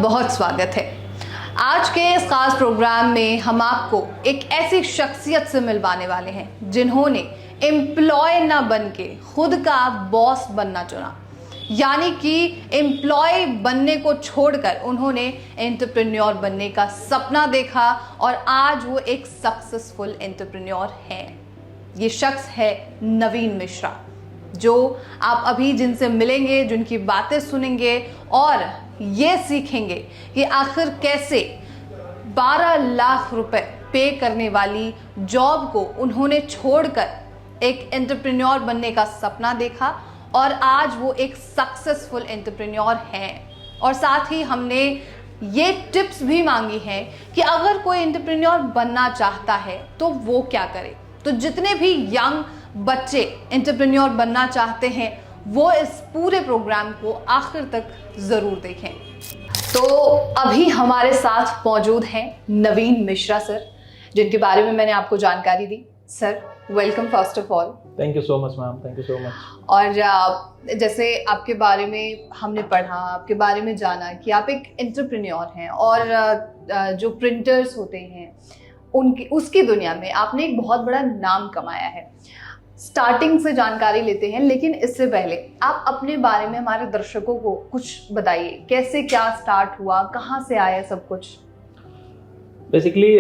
बहुत स्वागत है। आज के इस खास प्रोग्राम में हम आपको एक ऐसी शख्सियत से मिलवाने वाले हैं जिन्होंने एम्प्लॉय ना बन के खुद का बॉस बनना चुना, यानी कि एम्प्लॉय बनने को छोड़कर उन्होंने एंटरप्रेन्योर बनने का सपना देखा और आज वो एक सक्सेसफुल एंटरप्रेन्योर हैं। ये शख्स है नवीन मिश्रा, जो आप अभी जिनसे मिलेंगे, जिनकी बातें सुनेंगे और ये सीखेंगे कि आखिर कैसे 12 लाख रुपए पे करने वाली जॉब को उन्होंने छोड़कर एक एंटरप्रेन्योर बनने का सपना देखा और आज वो एक सक्सेसफुल एंटरप्रेन्योर हैं। और साथ ही हमने ये टिप्स भी मांगी हैं कि अगर कोई एंटरप्रेन्योर बनना चाहता है तो वो क्या करे। तो जितने भी यंग बच्चे एंटरप्रेन्योर बनना चाहते हैं वो इस पूरे प्रोग्राम को आखिर तक ज़रूर देखें। तो अभी हमारे साथ मौजूद हैं नवीन मिश्रा सर, जिनके बारे में मैंने आपको जानकारी दी। Sir welcome first of all. Thank you so much ma'am, thank you so much. और जैसे आपके बारे में हमने पढ़ा, आपके बारे में जाना कि आप एक एंटरप्रेन्योर हैं और जो प्रिंटर्स होते हैं उनकी उसकी दुनिया में आपने एक बहुत बड़ा नाम कमाया है। स्टार्टिंग से जानकारी लेते हैं, लेकिन इससे पहले आप अपने बारे में हमारे दर्शकों को कुछ बताइए। कैसे क्या स्टार्ट हुआ, कहाँ से आया सब कुछ? बेसिकली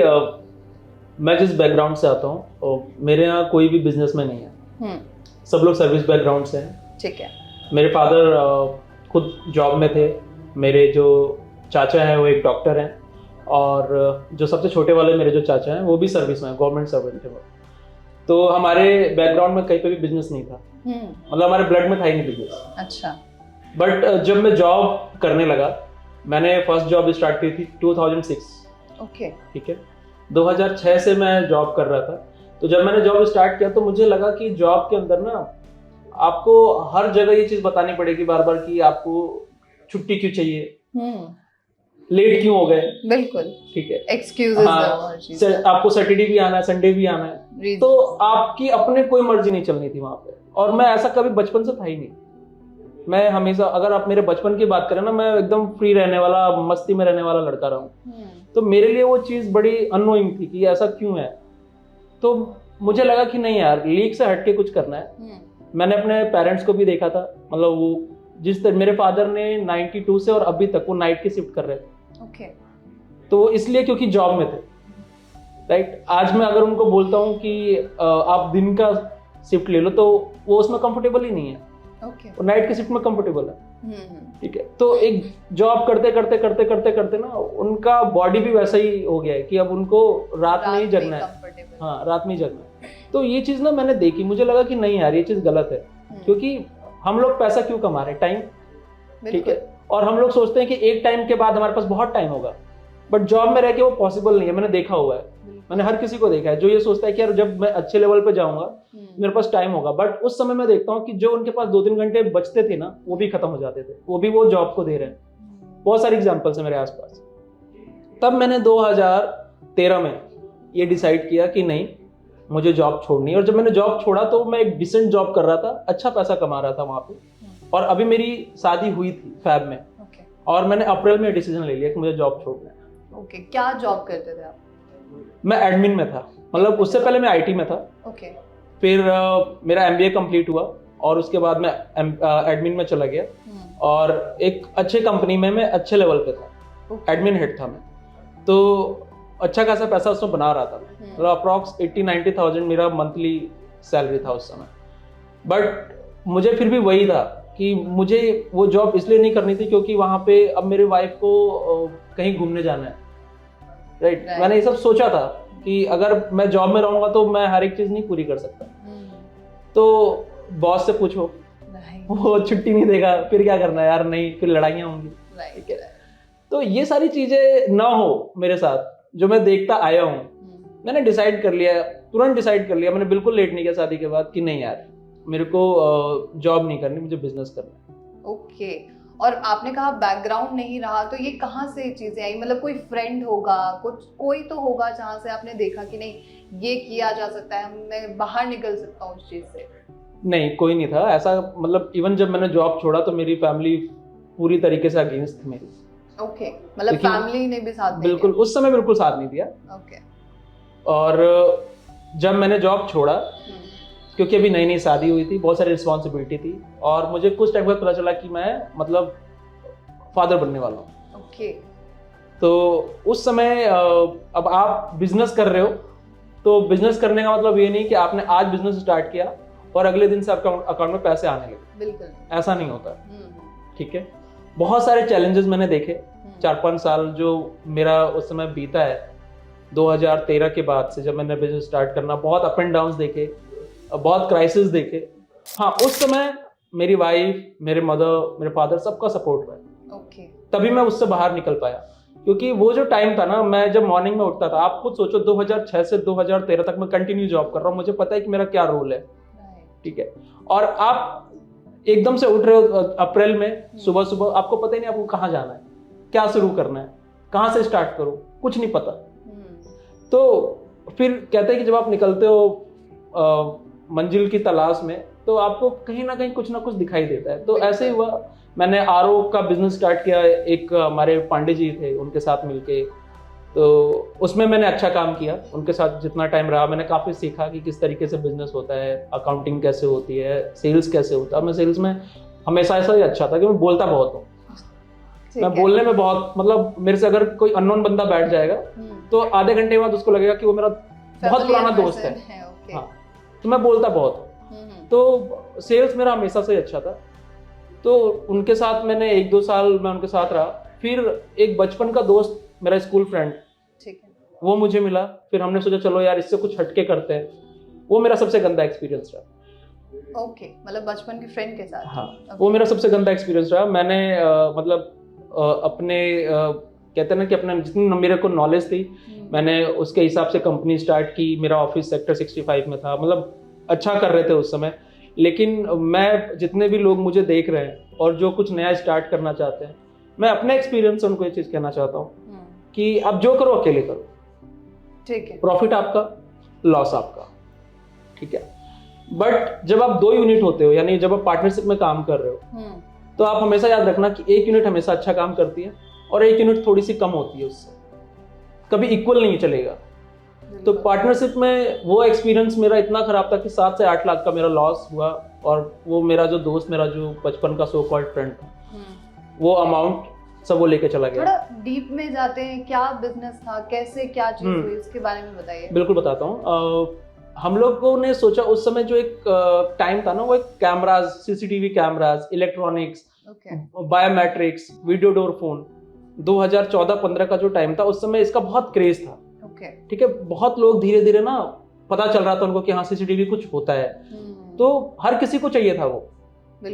मैं जिस बैकग्राउंड से आता हूँ, मेरे यहाँ कोई भी बिजनेसमैन नहीं है। सब लोग सर्विस बैकग्राउंड से हैं। ठीक है। मेरे फादर खुद जॉब में थे। मेरे जो चाचा हैं वो एक डॉक्टर हैं, और जो सबसे छोटे वाले मेरे जो चाचा हैं वो भी सर्विस में, गवर्नमेंट सर्वेंट थे वो। तो हमारे बैकग्राउंड में कहीं पे भी बिजनेस नहीं था, मतलब हमारे ब्लड में था ही नहीं बिजनेस। अच्छा। बट जब मैं जॉब करने लगा, मैंने फर्स्ट जॉब स्टार्ट की थी 2006। ओके। ठीक है। 2006 से मैं जॉब कर रहा था। तो जब मैंने जॉब स्टार्ट किया तो मुझे लगा कि जॉब के अंदर ना आपको हर जगह ये चीज बतानी पड़ेगी बार बार कि आपको छुट्टी क्यों चाहिए, लेट क्यों हो गए। बिल्कुल। ठीक है। एक्सक्यूजेस। आपको सैटरडे भी आना है, संडे भी आना है, तो आपकी अपने कोई मर्जी नहीं चलनी थी वहां पे। और मैं ऐसा कभी बचपन से था ही नहीं। मैं हमेशा, अगर आप मेरे बचपन की बात करें ना, मैं एकदम फ्री रहने वाला, मस्ती में रहने वाला लड़का रहा हूँ। तो मेरे लिए वो चीज बड़ी अननोइंग थी कि ऐसा क्यों है। तो मुझे लगा कि नहीं यार, लीग से हटके कुछ करना है। मैंने अपने पेरेंट्स को भी देखा था, मतलब वो जिस तरह मेरे फादर ने 92 से और अभी तक वो नाइट की शिफ्ट कर रहे थे। ओके। तो इसलिए क्योंकि जॉब में थे, राइट। आज मैं अगर उनको बोलता हूँ कि आप दिन का शिफ्ट ले लो, तो वो उसमें कंफर्टेबल ही नहीं है। ओके। वो नाइट की शिफ्ट में कंफर्टेबल है। ठीक है। तो एक जॉब करते करते करते करते करते ना उनका बॉडी भी वैसा ही हो गया है कि अब उनको रात में ही जगना है। हाँ, रात में ही जगना है। तो ये चीज ना मैंने देखी, मुझे लगा कि नहीं यार, ये चीज गलत है। क्योंकि हम लोग पैसा क्यों कमा रहे हैं? टाइम। ठीक है। और हम लोग सोचते हैं कि एक टाइम के बाद हमारे पास बहुत टाइम होगा, बट जॉब में रह के वो पॉसिबल नहीं है। मैंने देखा हुआ है, मैंने हर किसी को देखा है जो ये सोचता है कि यार जब मैं अच्छे लेवल पे जाऊंगा मेरे पास टाइम होगा। बट उस समय मैं देखता हूँ कि जो उनके पास 2-3 घंटे बचते थे ना, वो भी खत्म हो जाते थे, वो भी वो जॉब को दे रहे हैं। बहुत सारी एग्जाम्पल्स है मेरे आसपास। तब मैंने 2013 में ये डिसाइड किया कि नहीं, मुझे जॉब छोड़नी है। और जब मैंने जॉब छोड़ा तो मैं एक डिसेंट जॉब कर रहा था, अच्छा पैसा कमा रहा था वहां पे। और अभी मेरी शादी हुई थी फैब में, और मैंने अप्रैल में डिसीजन ले लिया कि मुझे जॉब छोड़ना है। ओके। क्या जॉब करते थे आप? मैं एडमिन में था, मतलब उससे पहले मैं आईटी में था। ओके। फिर मेरा एमबीए कंप्लीट हुआ और उसके बाद मैं एडमिन में चला गया, और एक अच्छे कंपनी में मैं अच्छे लेवल पे था। एडमिन हेड था मैं, तो अच्छा खासा पैसा उसमें बना रहा था। मतलब अप्रॉक्स 80-90,000 मेरा मंथली सैलरी था उस समय। बट मुझे फिर भी वही था कि मुझे वो जॉब इसलिए नहीं करनी थी क्योंकि वहां पे अब मेरी वाइफ को कहीं घूमने जाना है, राइट। मैंने ये सब सोचा था कि अगर मैं जॉब में रहूंगा तो मैं हर एक चीज नहीं पूरी कर सकता। तो बॉस से पूछो, वो छुट्टी नहीं देगा, फिर क्या करना है यार, नहीं फिर लड़ाइयाँ होंगी। ठीक है। तो ये सारी चीजें ना हो मेरे साथ, जो मैं देखता आया हूँ, मैंने डिसाइड कर लिया, तुरंत डिसाइड कर लिया। मैंने बिल्कुल लेट नहीं किया शादी के बाद कि नहीं यार, मेरे को जॉब नहीं करनी, मुझे बिजनेस करना है। ओके। और आपने कहा बैकग्राउंड नहीं रहा, तो ये कहाँ से चीजें आई? मतलब कोई फ्रेंड होगा, कुछ कोई तो होगा जहाँ से आपने देखा कि नहीं ये किया जा सकता है, मैं बाहर निकल सकता हूँ उस चीज से? नहीं, कोई नहीं था ऐसा। मतलब इवन जब मैंने जॉब छोड़ा तो मेरी फैमिली पूरी तरीके से अगेंस्ट थी मेरी। ओके, मतलब क्योंकि फैमिली ने भी साथ नहीं बिल्कुल उस समय बिल्कुल साथ नहीं दिया। दिया। ओके। और जब मैंने जॉब छोड़ा, क्योंकि अभी नई नई शादी हुई थी, बहुत सारी रिस्पॉन्सिबिलिटी थी, और मुझे कुछ टाइम बाद पता चला कि मैं मतलब फादर बनने वाला हूँ। ओके। तो उस समय अब आप बिजनेस कर रहे हो, तो बिजनेस करने का मतलब ये नहीं कि आपने आज बिजनेस स्टार्ट किया और अगले दिन से आपका अकाउंट में पैसे आने लगे। बिल्कुल ऐसा नहीं होता। ठीक है, बहुत सारे चैलेंजेस मैंने देखे 4-5 साल जो मेरा उस समय बीता है 2013 के बाद से, जब मैंने बिजनेस स्टार्ट करना, बहुत अप एंड डाउन देखे, बहुत क्राइसिस देखे। हाँ, उस समय मेरी वाइफ, मेरे मदर, मेरे फादर, सबका सपोर्ट रहा। ओके। तभी मैं उससे बाहर निकल पाया, क्योंकि वो जो टाइम था ना, मैं जब मॉर्निंग में उठता था, आप खुद सोचो 2006 से 2013 तक मैं कंटिन्यू जॉब कर रहा हूँ, मुझे पता है कि मेरा क्या रोल है। ठीक है, और आप एकदम से उठ रहे हो अप्रैल में सुबह सुबह, आपको पता ही नहीं आपको कहाँ जाना है, क्या शुरू करना है, कहाँ से स्टार्ट करो, कुछ नहीं पता। तो फिर कहते हैं कि जब आप निकलते हो मंजिल की तलाश में, तो आपको कहीं ना कहीं कुछ ना कुछ दिखाई देता है। तो ऐसे ही हुआ, मैंने आरओ का बिजनेस स्टार्ट किया, एक हमारे पांडे जी थे, उनके साथ मिलके। तो उसमें मैंने अच्छा काम किया, उनके साथ जितना टाइम रहा मैंने काफ़ी सीखा कि किस तरीके से बिजनेस होता है, अकाउंटिंग कैसे होती है, सेल्स कैसे होता है। मैं सेल्स में हमेशा ऐसा ही अच्छा था कि मैं बोलता बहुत हूँ, मैं बोलने में बहुत, मतलब मेरे से अगर कोई अननोन बंदा बैठ जाएगा तो आधे घंटे बाद उसको लगेगा कि वो मेरा बहुत पुराना दोस्त है। हाँ, तो मैं बोलता बहुत हूँ। तो सेल्स मेरा हमेशा से अच्छा था। तो उनके साथ मैंने 1-2 साल मैं उनके साथ रहा। फिर एक बचपन का दोस्त, मेरा स्कूल फ्रेंड, ठीक है, वो मुझे मिला। फिर हमने सोचा चलो यार इससे कुछ हटके करते हैं। वो मेरा सबसे गंदा एक्सपीरियंस रहा। ओके, मतलब बचपन के फ्रेंड के साथ। हाँ, वो मेरा सबसे गंदा एक्सपीरियंस रहा। मैंने मतलब अपने कहते हैं ना कि अपने जितनी मेरे को नॉलेज थी, मैंने उसके हिसाब से कंपनी स्टार्ट की। मेरा ऑफिस सेक्टर 65 में था, मतलब अच्छा कर रहे थे उस समय। लेकिन मैं, जितने भी लोग मुझे देख रहे हैं और जो कुछ नया स्टार्ट करना चाहते हैं, मैं अपने एक्सपीरियंस से उनको ये चीज़ कहना चाहता हूँ कि आप जो करो अकेले करो। ठीक है, प्रॉफिट आपका, लॉस आपका। ठीक है, बट जब आप 2 यूनिट होते हो, यानी जब आप पार्टनरशिप में काम कर रहे हो, तो आप हमेशा याद रखना कि एक यूनिट हमेशा अच्छा काम करती है और एक यूनिट थोड़ी सी कम होती है उससे, कभी इक्वल नहीं चलेगा। तो पार्टनरशिप में वो एक्सपीरियंस मेरा इतना खराब था कि 7 से 8 लाख का मेरा लॉस हुआ। और वो मेरा जो दोस्त, मेरा जो बचपन का सो कॉल्ड फ्रेंड था, वो अमाउंट सब वो लेके चला गया। थोड़ा डीप में जाते हैं, क्या बिजनेस था, कैसे क्या चीज हुई, इसके बारे में बताइए। बिल्कुल बताता हूँ। हम लोगों ने सोचा उस समय जो एक टाइम था ना, वो एक cameras, CCTV cameras, electronics, biometrics, video door phone, 2014-15 का जो टाइम था, उस समय इसका बहुत क्रेज था। ठीक है, बहुत लोग धीरे धीरे ना पता चल रहा था उनको कि हाँ सीसीटीवी कुछ होता है। तो हर किसी को चाहिए था वो,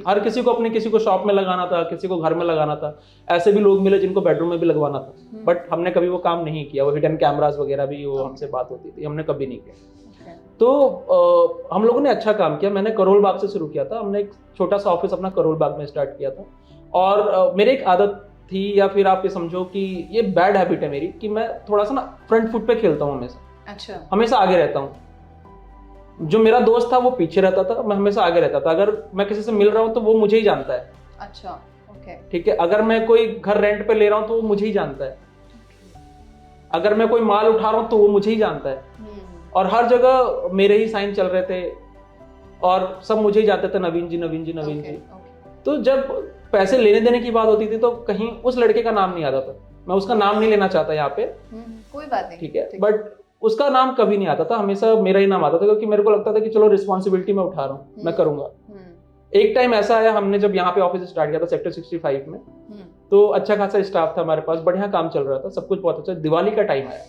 हर किसी को अपने, किसी को शॉप में लगाना था, किसी को घर में लगाना था। ऐसे भी लोग मिले जिनको बेडरूम में भी लगवाना था, बट हमने कभी वो काम नहीं किया। वो हिडन कैमरास वगैरह भी वो हमसे बात होती थी, हमने कभी नहीं किया। तो हम लोगों ने अच्छा काम किया। मैंने करोल बाग से शुरू किया था। हमने एक छोटा सा ऑफिस अपना करोल बाग में स्टार्ट किया था। और मेरी एक आदत थी, या फिर आप ये समझो कि ये बैड हैबिट है मेरी, कि मैं थोड़ा सा ना फ्रंट फुट पे खेलता हूँ हमेशा। अच्छा, हमेशा आगे रहता हूँ। जो मेरा दोस्त था वो पीछे रहता था, मैं हमेशा आगे रहता था। अगर मैं किसी से मिल रहा हूँ तो वो मुझे ही जानता है। अच्छा, ओके, ठीक है। अगर मैं कोई घर रेंट पे ले रहा हूँ तो वो मुझे ही जानता है। अगर मैं कोई माल उठा रहा हूँ तो वो मुझे ही जानता है। और हर जगह मेरे ही साइन चल रहे थे और सब मुझे ही जानते थे, नवीन जी, नवीन जी, नवीन जी। तो जब पैसे लेने देने की बात होती थी तो कहीं उस लड़के का नाम नहीं आता था। मैं उसका नाम नहीं लेना चाहता यहाँ पे, कोई बात नहीं, ठीक है, बट उसका नाम कभी नहीं आता था, हमेशा मेरा ही नाम आता था, क्योंकि मेरे को लगता था कि चलो रिस्पॉन्सिबिलिटी मैं उठा रहा हूँ, मैं करूंगा। एक टाइम ऐसा आया, हमने जब यहाँ पे ऑफिस स्टार्ट किया था सेक्टर 65 में, तो अच्छा खासा स्टाफ था हमारे पास, बढ़िया काम चल रहा था, सब कुछ बहुत अच्छा। दिवाली का टाइम आया,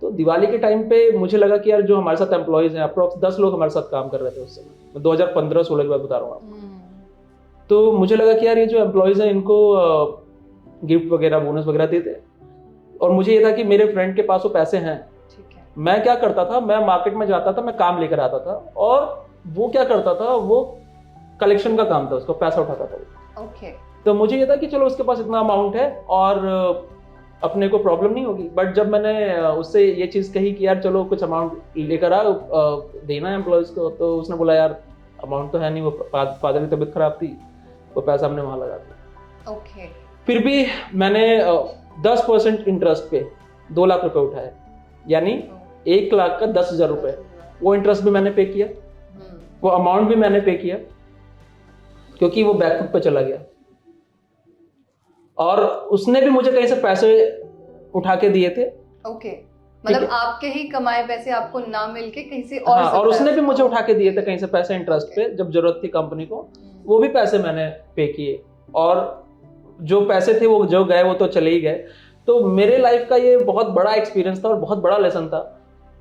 तो दिवाली के टाइम पे मुझे लगा कि यार जो हमारे साथ एम्प्लॉइज हैं, अप्रोक्स 10 लोग हमारे साथ काम कर रहे थे उस समय, 2015-16 की बात बता रहा हूँ आपको। तो मुझे लगा कि यार ये जो एम्प्लॉइज हैं इनको गिफ्ट वगैरह, बोनस वगैरह देते हैं। और मुझे ये था कि मेरे फ्रेंड के पास वो पैसे हैं। मैं क्या करता था, मैं मार्केट में जाता था, मैं काम लेकर आता था, और वो क्या करता था, वो कलेक्शन का काम था, उसको पैसा उठाता था। ओके, तो मुझे ये था कि चलो उसके पास इतना अमाउंट है और अपने को प्रॉब्लम नहीं होगी। बट जब मैंने उससे ये चीज़ कही कि यार चलो कुछ अमाउंट लेकर आ, देना है एम्प्लॉयज़ को, तो उसने बोला यार अमाउंट तो है नहीं, वो फादर की तबीयत खराब थी, वो पैसा हमने वहाँ लगा दिया। ओके, फिर भी मैंने 10% इंटरेस्ट पे 2 लाख रुपए उठाए, यानी 1 लाख का 10,000 रुपए, वो इंटरेस्ट भी मैंने पे किया, वो अमाउंट भी मैंने पे किया, क्योंकि वो बैकफुट पे चला गया। और उसने भी मुझे कहीं से पैसे उठा के दिए थे। ओके, मतलब आपके ही कमाए पैसे आपको ना मिलके कहीं से और हाँ, और उसने भी मुझे उठा के दिए थे कहीं से पैसे इंटरेस्ट पे, जब जरूरत थी कंपनी को, वो भी पैसे मैंने पे किए, और जो पैसे थे वो जो गए वो तो चले ही गए। तो मेरे लाइफ का ये बहुत बड़ा एक्सपीरियंस था और बहुत बड़ा लेसन था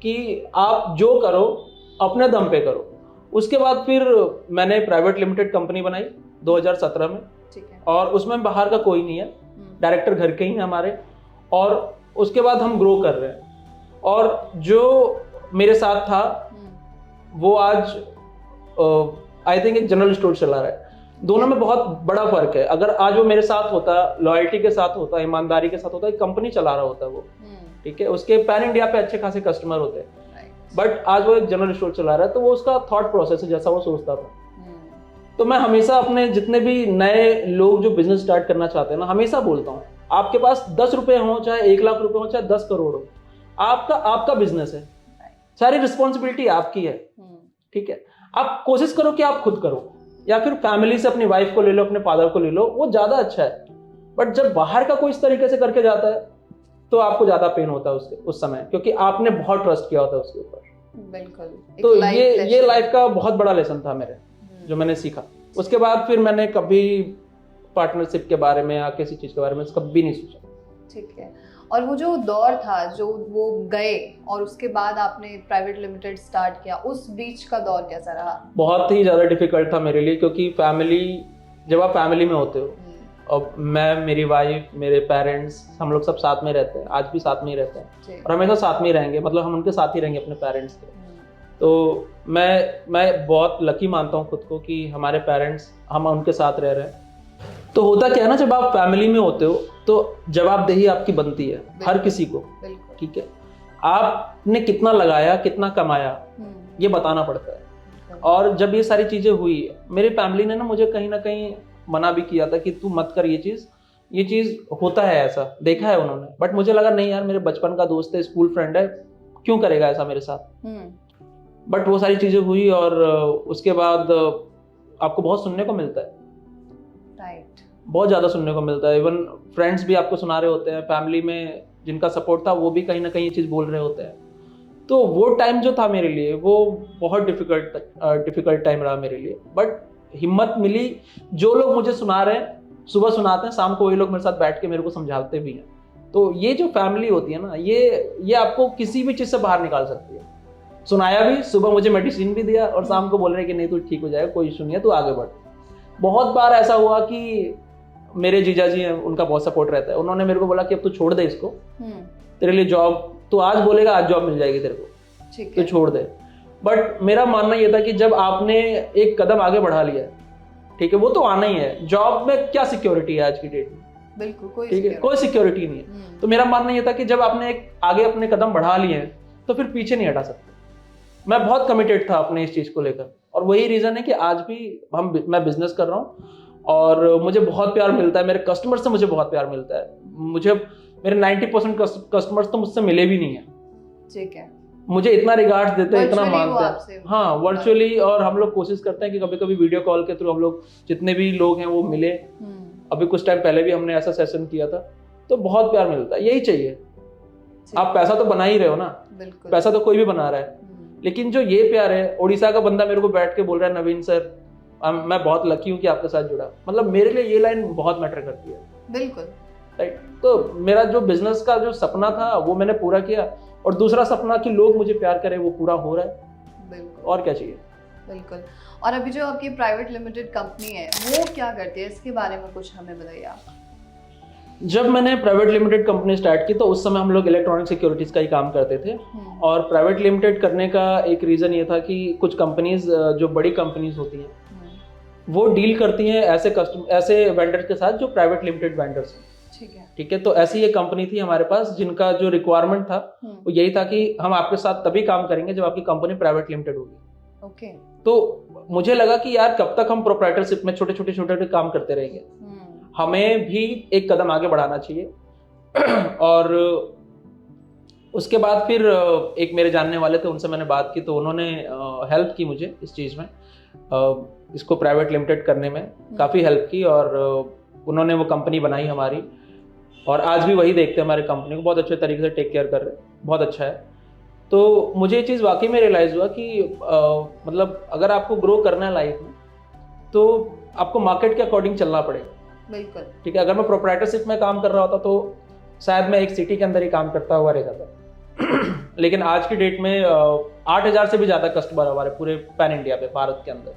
कि आप जो करो अपने दम पे करो। उसके बाद फिर मैंने प्राइवेट लिमिटेड कंपनी बनाई 2017 में, ठीक है, और उसमें बाहर का कोई नहीं है, डायरेक्टर घर के ही हैं हमारे, और उसके बाद हम ग्रो कर रहे हैं। और जो मेरे साथ था वो आज आई थिंक एक जनरल स्टोर चला रहा है। दोनों में बहुत बड़ा फर्क है। अगर आज वो मेरे साथ होता, लॉयल्टी के साथ होता, ईमानदारी के साथ होता, एक कंपनी चला रहा होता वो, ठीक है, उसके पैन इंडिया पे अच्छे खासे कस्टमर होते हैं, बट आज वो एक जनरल स्टोर चला रहा है। तो वो उसका थॉट प्रोसेस है जैसा वो सोचता था। तो मैं हमेशा अपने जितने भी नए लोग जो बिजनेस स्टार्ट करना चाहते हैं ना, हमेशा बोलता हूँ, आपके पास 10 रुपए हो, चाहे 1 लाख रुपए हो, चाहे 10 करोड़ हो, आपका बिजनेस है, सारी रिस्पॉन्सिबिलिटी आपकी है, ठीक है। आप कोशिश करो कि आप खुद करो, या फिर फैमिली से अपनी वाइफ को ले लो, अपने फादर को ले लो, वो ज्यादा अच्छा है। बट जब बाहर का कोई इस तरीके से करके जाता है तो आपको ज्यादा पेन होता है उस समय, क्योंकि आपने बहुत ट्रस्ट किया होता है उसके ऊपर। बिल्कुल। तो ये लाइफ का बहुत बड़ा लेसन था मेरे, जो मैंने सीखा। उसके बाद फिर मैंने कभी पार्टनरशिप के बारे में या किसी चीज के बारे में कभी नहीं सोचा। ठीक है। और वो जो दौर था, जो वो गए और उसके बाद आपने प्राइवेट लिमिटेड स्टार्ट किया, उस बीच का दौर कैसा रहा? बहुत ही ज़्यादा डिफिकल्ट था मेरे लिए, क्योंकि फैमिली, जब आप फैमिली में होते हो, और मैं, मेरी वाइफ, मेरे पेरेंट्स, हम लोग सब साथ में रहते हैं, आज भी साथ में ही रहते हैं और हमेशा साथ में ही रहेंगे, मतलब हम उनके साथ ही रहेंगे अपने पेरेंट्स के। तो मैं बहुत लकी मानता हूँ खुद को कि हमारे पेरेंट्स, हम उनके साथ रह रहे हैं। तो होता क्या है ना, जब आप फैमिली में होते हो तो जवाबदेही आपकी बनती है हर किसी को, ठीक है। आपने कितना लगाया, कितना कमाया, ये बताना पड़ता है। और जब ये सारी चीजें हुई, मेरी फैमिली ने ना मुझे कहीं ना कहीं मना भी किया था कि तू मत कर ये चीज होता है, ऐसा देखा है उन्होंने। बट मुझे लगा नहीं यार, मेरे बचपन का दोस्त है, स्कूल फ्रेंड है, क्यों करेगा ऐसा मेरे साथ। बट वो सारी चीजें हुई, और उसके बाद आपको बहुत सुनने को मिलता है, बहुत ज़्यादा सुनने को मिलता है। इवन फ्रेंड्स भी आपको सुना रहे होते हैं, फैमिली में जिनका सपोर्ट था वो भी कहीं ना कहीं ये चीज़ बोल रहे होते हैं। तो वो टाइम जो था मेरे लिए, वो बहुत डिफिकल्ट टाइम रहा मेरे लिए। बट हिम्मत मिली, जो लोग मुझे सुना रहे हैं, सुबह सुनाते हैं, शाम को वही लोग मेरे साथ बैठ के मेरे को समझाते भी हैं। तो ये जो फैमिली होती है ना, ये आपको किसी भी चीज़ से बाहर निकाल सकती है। सुनाया भी, सुबह मुझे मेडिसिन भी दिया, और शाम को बोल रहे कि नहीं तू ठीक हो जाएगा, कोई इशू नहीं है, तू आगे बढ़। बहुत बार ऐसा हुआ कि मेरे जीजा जी हैं, उनका बहुत सपोर्ट रहता है, उन्होंने मेरे को बोला कि अब तू छोड़ दे इसको, तेरे लिए जॉब, तो आज बोलेगा आज जॉब मिल जाएगी तेरे को, तो छोड़ दे। बट मेरा मानना ये था कि जब आपने एक कदम आगे बढ़ा लिया, ठीक है, वो तो आना ही है। जॉब में क्या सिक्योरिटी है आज की डेट में? बिल्कुल ठीक है, कोई सिक्योरिटी नहीं है। तो मेरा मानना ये था कि जब आपने एक आगे अपने कदम बढ़ा लिए हैं तो फिर पीछे नहीं हटा सकते। मैं बहुत कमिटेड था अपने इस चीज को लेकर, और वही रीजन है कि आज भी मैं बिजनेस कर रहा हूँ और मुझे बहुत प्यार मिलता है, मेरे कस्टमर से मुझे बहुत प्यार मिलता है। मुझे मेरे 90% कस्टमर्स तो मुझसे मिले भी नहीं है, ठीक है, मुझे इतना रिगार्ड्स देते हैं, इतना मानते हैं, हाँ, वर्चुअली। और हम लोग कोशिश करते हैं कि कभी कभी वीडियो कॉल के थ्रू हम लोग जितने भी लोग हैं वो मिले। अभी कुछ टाइम पहले भी हमने ऐसा सेशन किया था, तो बहुत प्यार मिलता है। यही चाहिए। आप पैसा तो बना ही रहे हो ना, पैसा तो कोई भी बना रहा है, लेकिन जो ये प्यार है, उड़ीसा का बंदा मेरे को बैठ के बोल रहा है, नवीन सर मैं बहुत लकी हूँ कि आपके साथ जुड़ा, मतलब मेरे लिए ये लाइन बहुत मैटर करती है। बिल्कुल राइट। तो मेरा जो बिजनेस का जो सपना था वो मैंने पूरा किया, और दूसरा सपना कि लोग मुझे प्यार करें, वो पूरा हो रहा है। बिल्कुल, और क्या चाहिए। बिल्कुल। और अभी जो आपकी प्राइवेट लिमिटेड कंपनी है वो क्या करती है, इसके बारे में कुछ हमें बताइए आप। जब मैंने प्राइवेट लिमिटेड कंपनी स्टार्ट की तो उस समय हम लोग इलेक्ट्रॉनिक सिक्योरिटीज का ही काम करते थे। और प्राइवेट लिमिटेड करने का एक रीजन ये था कि कुछ कंपनीज, जो बड़ी कंपनीज होती हैं, वो डील करती हैं ऐसे वेंडर्स के साथ जो प्राइवेट लिमिटेड वेंडर्स हैं। ठीक है। तो ऐसी एक कंपनी थी हमारे पास, जिनका जो रिक्वायरमेंट था वो यही था कि हम आपके साथ तभी काम करेंगे जब आपकी कंपनी प्राइवेट लिमिटेड होगी। तो मुझे लगा कि यार कब तक हम प्रोप्राइटरशिप में छोटे छोटे काम करते रहेंगे। हमें भी एक कदम आगे बढ़ाना चाहिए। और उसके बाद फिर एक मेरे जानने वाले थे, उनसे मैंने बात की, तो उन्होंने हेल्प की मुझे इस चीज़ में, इसको प्राइवेट लिमिटेड करने में काफ़ी हेल्प की। और उन्होंने वो कंपनी बनाई हमारी, और आज भी वही देखते हैं हमारी कंपनी को, बहुत अच्छे तरीके से टेक केयर कर रहे हैं, बहुत अच्छा है। तो मुझे ये चीज़ वाकई में रियलाइज़ हुआ कि मतलब अगर आपको ग्रो करना है लाइफ में, तो आपको मार्केट के अकॉर्डिंग चलना पड़ेगा। बिल्कुल। ठीक है, अगर मैं प्रोप्राइटरशिप में काम कर रहा होता तो शायद मैं एक सिटी के अंदर ही काम करता हुआ रह जाता। लेकिन आज की डेट में 8,000 से भी ज़्यादा कस्टमर हमारे पूरे पैन इंडिया पे, भारत के अंदर,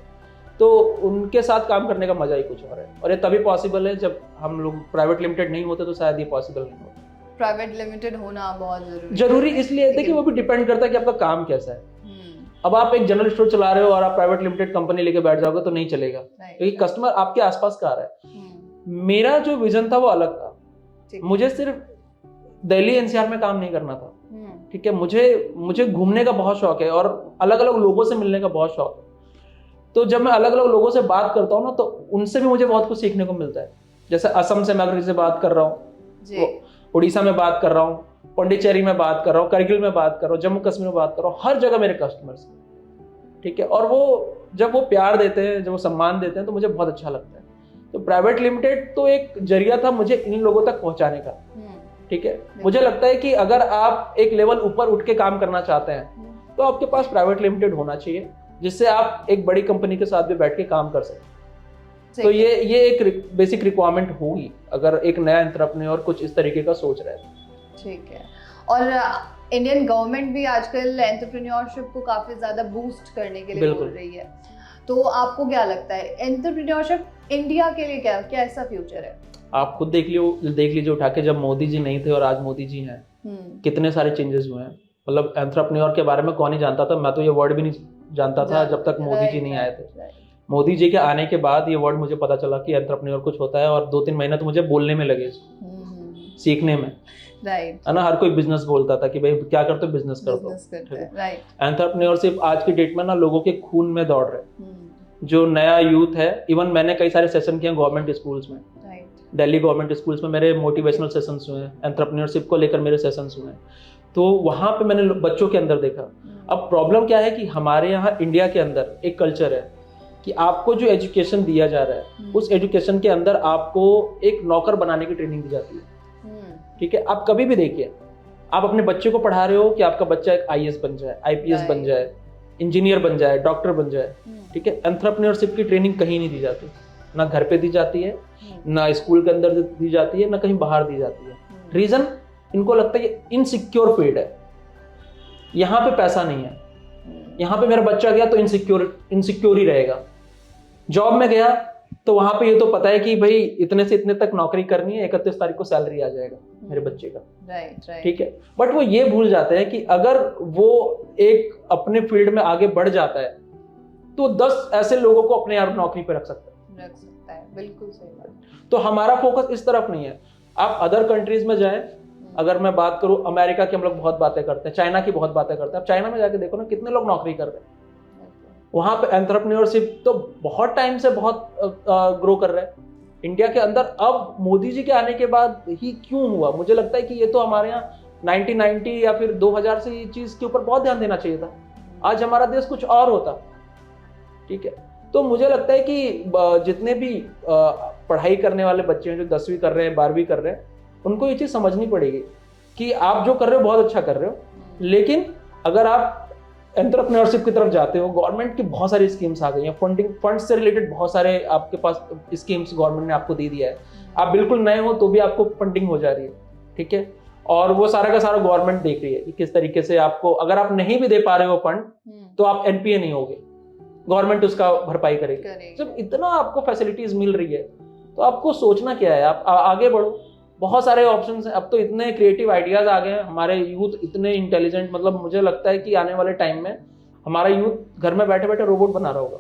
तो उनके साथ काम करने का मजा ही कुछ और है। और ये तभी पॉसिबल है जब हम लोग प्राइवेट लिमिटेड नहीं होते, तो शायद ये पॉसिबल नहीं होता। प्राइवेट लिमिटेड होना बहुत जरूरी इसलिए है कि वो भी डिपेंड करता है कि आपका काम कैसा है। अब आप एक जनरल स्टोर चला रहे हो और आप प्राइवेट लिमिटेड कंपनी लेके बैठ जाओगे तो नहीं चलेगा, क्योंकि कस्टमर आपके आसपास का आ रहा है। मेरा जो विजन था वो अलग था, मुझे सिर्फ दिल्ली एनसीआर में काम नहीं करना था। ठीक है, मुझे घूमने का बहुत शौक है और अलग अलग लोगों से मिलने का बहुत शौक है। तो जब मैं अलग अलग लोगों से बात करता हूँ ना, तो उनसे भी मुझे बहुत कुछ सीखने को मिलता है। जैसे असम से मैं अगर किसी से बात कर रहा हूँ, उड़ीसा में बात कर रहा हूँ, पौंडीचेरी में बात कर रहा हूँ, करगिल में बात कर रहा हूँ, जम्मू कश्मीर में बात कर रहा हूँ, हर जगह मेरे कस्टमर्स। ठीक है, और वो जब वो प्यार देते हैं, जब वो सम्मान देते हैं, तो मुझे बहुत अच्छा लगता है। तो प्राइवेट लिमिटेड तो एक जरिया था मुझे इन लोगों तक पहुंचाने का। ठीक है, मुझे लगता है कि अगर आप एक लेवल ऊपर उठ के काम करना चाहते हैं तो आपके पास प्राइवेट लिमिटेड होना चाहिए, जिससे आप एक बड़ी कंपनी के साथ भी बैठ के काम कर सकें। तो ये एक बेसिक रिक्वायरमेंट होगी अगर एक नया एंटरप्रेन्योर कुछ इस तरीके का सोच रहा है। ठीक है, और इंडियन गवर्नमेंट भी आजकल एंटरप्रेन्योरशिप को काफी ज्यादा बूस्ट करने के लिए बोल रही है, तो आपको क्या लगता है एंटरप्रेन्योरशिप इंडिया के लिए क्या ऐसा फ्यूचर है? आप खुद देख लीजिए उठा के, जब मोदी जी नहीं थे और आज मोदी जी हैं, कितने सारे चेंजेस हुए हैं। मतलब एंटरप्रेन्योर के बारे में कौन ही जानता था, मैं तो ये वर्ड भी नहीं जानता था जब तक मोदी जी नहीं आए थे। मोदी जी के आने के बाद ये वर्ड मुझे पता चला कि एंटरप्रेन्योर कुछ होता है, और 2-3 महीने तो मुझे बोलने में लगे, सीखने में। राइट, है ना, हर कोई बिजनेस बोलता था कि भाई क्या करते हो, बिजनेस करते हो। राइट, एंटरप्रेन्योरशिप आज की डेट में ना लोगों के खून में दौड़ रहे, जो नया यूथ है। इवन मैंने कई सारे सेशन किए गवर्नमेंट स्कूल्स में, दिल्ली गवर्नमेंट स्कूल्स में मेरे मोटिवेशनल सेशंस हुए, एंटरप्रेन्योरशिप को लेकर मेरे सेशंस हुए, तो वहाँ पे मैंने बच्चों के अंदर देखा। अब प्रॉब्लम क्या है कि हमारे यहाँ इंडिया के अंदर एक कल्चर है कि आपको जो एजुकेशन दिया जा रहा है, उस एजुकेशन के अंदर आपको एक नौकर बनाने की ट्रेनिंग दी जाती है। ठीक है, आप कभी भी देखिए, आप अपने बच्चे को पढ़ा रहे हो कि आपका बच्चा एक आईएएस बन जाए, आईपीएस बन जाए, इंजीनियर बन जाए, डॉक्टर बन जाए। ठीक है, एंटरप्रेन्योरशिप की ट्रेनिंग कहीं नहीं दी जाती, ना घर पे दी जाती है, ना स्कूल के अंदर दी जाती है, ना कहीं बाहर दी जाती है। रीजन, इनको लगता है कि इनसिक्योर फील्ड है, यहाँ पे पैसा नहीं है, यहाँ पे मेरा बच्चा गया तो इनसिक्योर ही रहेगा। जॉब में गया तो वहां पे ये तो पता है कि भाई इतने से इतने तक नौकरी करनी है, 31 तारीख को सैलरी आ जाएगा मेरे बच्चे का। राइट। ठीक है, बट वो ये भूल जाते हैं कि अगर वो एक अपने फील्ड में आगे बढ़ जाता है तो 10 ऐसे लोगों को अपने यार नौकरी पे रख सकता है। बिल्कुल सही बात। तो हमारा फोकस इस तरफ नहीं है। आप अदर कंट्रीज में जाएं, अगर मैं बात करूं अमेरिका की, हम लोग बहुत बातें करते हैं, चाइना की बहुत बातें करते हैं। अब चाइना में जाके देखो ना, कितने लोग नौकरी कर रहे हैं, वहां पे एंटरप्रेन्योरशिप तो बहुत टाइम से बहुत ग्रो कर रहा है। इंडिया के अंदर अब मोदी जी के आने के बाद ही क्यों हुआ, मुझे लगता है कि ये तो हमारे यहाँ 1990 या फिर 2000 से ये चीज के ऊपर बहुत ध्यान देना चाहिए था। आज हमारा देश कुछ और होता। ठीक है, तो मुझे लगता है कि जितने भी पढ़ाई करने वाले बच्चे हैं, जो 10वीं कर रहे हैं, 12वीं कर रहे हैं, उनको ये चीज समझनी पड़ेगी कि आप जो कर रहे हो बहुत अच्छा कर रहे हो, लेकिन अगर आप एंटरप्रेन्योरशिप की तरफ जाते हो, गवर्नमेंट की बहुत सारी स्कीम्स आ गई हैं, फंड्स से रिलेटेड बहुत सारे आपके पास स्कीम्स गवर्नमेंट ने आपको दे दिया है। आप बिल्कुल नए हो तो भी आपको फंडिंग हो जा रही है। ठीक है, और वो सारा का सारा गवर्नमेंट देख रही है कि किस तरीके से आपको, अगर आप नहीं भी दे पा रहे हो फंड, तो आप एनपीए नहीं होगे, गवर्नमेंट उसका भरपाई करेगी। जब इतना आपको फैसिलिटीज मिल रही है तो आपको सोचना क्या है, आप आगे बढ़ो। बहुत सारे ऑप्शंस हैं, अब तो इतने क्रिएटिव आइडियाज आ गए हैं, हमारे यूथ इतने इंटेलिजेंट, मतलब मुझे लगता है कि आने वाले टाइम में हमारा यूथ घर में बैठे बैठे रोबोट बना रहा होगा।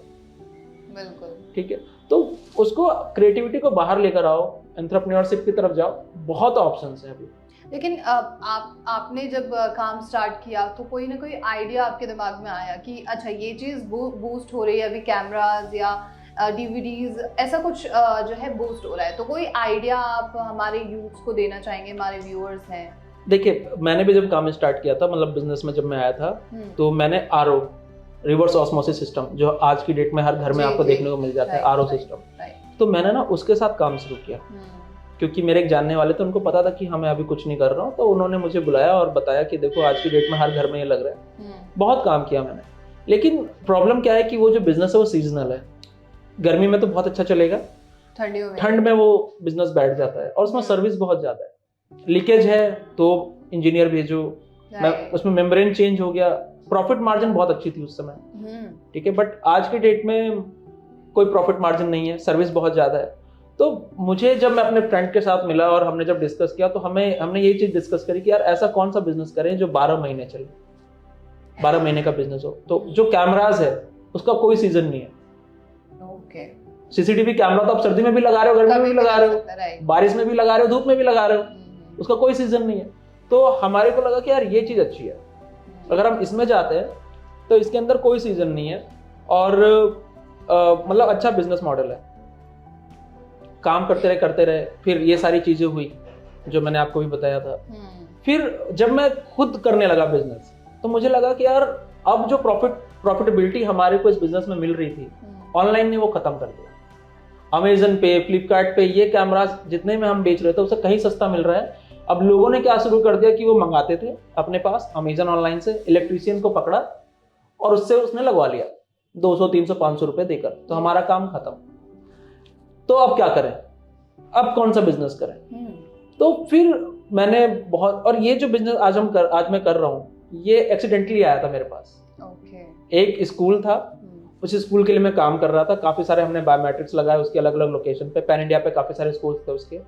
बिल्कुल। ठीक है, तो उसको क्रिएटिविटी को बाहर लेकर आओ, एंटरप्रेन्योरशिप की तरफ जाओ, बहुत ऑप्शंस हैं अभी। लेकिन आपने जब काम स्टार्ट किया तो कोई ना कोई आइडिया आपके दिमाग में आया कि अच्छा ये चीज़ बूस्ट हो रही है, अभी कैमराज या डीवीडीज, ऐसा कुछ जो है बूस्ट हो रहा है, तो कोई आइडिया आप हमारे यूथ्स को देना चाहेंगे, हमारे व्यूअर्स हैं? देखिए, मैंने भी जब काम स्टार्ट किया था, मतलब बिजनेस में जब मैं आया था, तो मैंने आरओ, रिवर्स ऑस्मोसिस सिस्टम, जो आज की डेट में हर घर में आपको देखने को मिल जाता है, आरओ सिस्टम, तो मैंने ना उसके साथ काम शुरू किया, क्योंकि मेरे एक जानने वाले थे, उनको पता था कि हाँ मैं अभी कुछ नहीं कर रहा हूँ, तो उन्होंने मुझे बुलाया और बताया कि देखो आज की डेट में हर घर में ये लग रहा है। बहुत काम किया मैंने, लेकिन प्रॉब्लम क्या है कि वो जो बिजनेस है वो सीजनल है। गर्मी में तो बहुत अच्छा चलेगा, ठंड में वो बिजनेस बैठ जाता है, और उसमें सर्विस बहुत ज्यादा है, लीकेज है तो इंजीनियर भेजो, उसमें मेम्ब्रेन चेंज हो गया, प्रॉफिट मार्जिन बहुत अच्छी थी उस समय, ठीक है, बट आज के डेट में कोई प्रॉफिट मार्जिन नहीं है, सर्विस बहुत ज्यादा है। तो मुझे जब मैं अपने फ्रेंड के साथ मिला और हमने जब डिस्कस किया, तो हमने यही चीज डिस्कस करी कि यार ऐसा कौन सा बिजनेस करें जो 12 महीने चले, 12 महीने का बिजनेस हो। तो जो कैमराज है उसका कोई सीजन नहीं है। सीसीटीवी कैमरा तो आप सर्दी में भी लगा रहे हो, गर्मी में भी लगा रहे हो, बारिश में भी लगा रहे हो, धूप में भी लगा रहे हो, उसका कोई सीजन नहीं है। तो हमारे को लगा कि यार ये चीज अच्छी है, अगर हम इसमें जाते हैं तो इसके अंदर कोई सीजन नहीं है, और मतलब अच्छा बिजनेस मॉडल है। काम करते रहे, फिर ये सारी चीजें हुई जो मैंने आपको भी बताया था। फिर जब मैं खुद करने लगा बिजनेस, तो मुझे लगा कि यार अब जो प्रॉफिटेबिलिटी हमारे को इस बिजनेस में मिल रही थी, ऑनलाइन ने वो खत्म कर दिया। अमेजन पे, फ्लिपकार्ट पे ये कैमरा जितने में हम बेच रहे थे उससे कहीं सस्ता मिल रहा है। अब लोगों ने क्या शुरू कर दिया कि वो मंगाते थे अपने पास अमेजन ऑनलाइन से, इलेक्ट्रीशियन को पकड़ा और उससे उसने लगवा लिया 200, 300, 500 रुपए देकर, तो हमारा काम खत्म। तो अब क्या करें, अब कौन सा बिजनेस करें? तो फिर मैंने बहुत, और ये जो बिजनेस आज मैं कर रहा हूँ, ये एक्सीडेंटली आया था मेरे पास। एक स्कूल था, उस स्कूल के लिए मैं काम कर रहा था, काफी सारे हमने बायोमेट्रिक्स लगाए उसके अलग अलग लोकेशन पे, पैन इंडिया पे काफी सारे स्कूल थे उसके।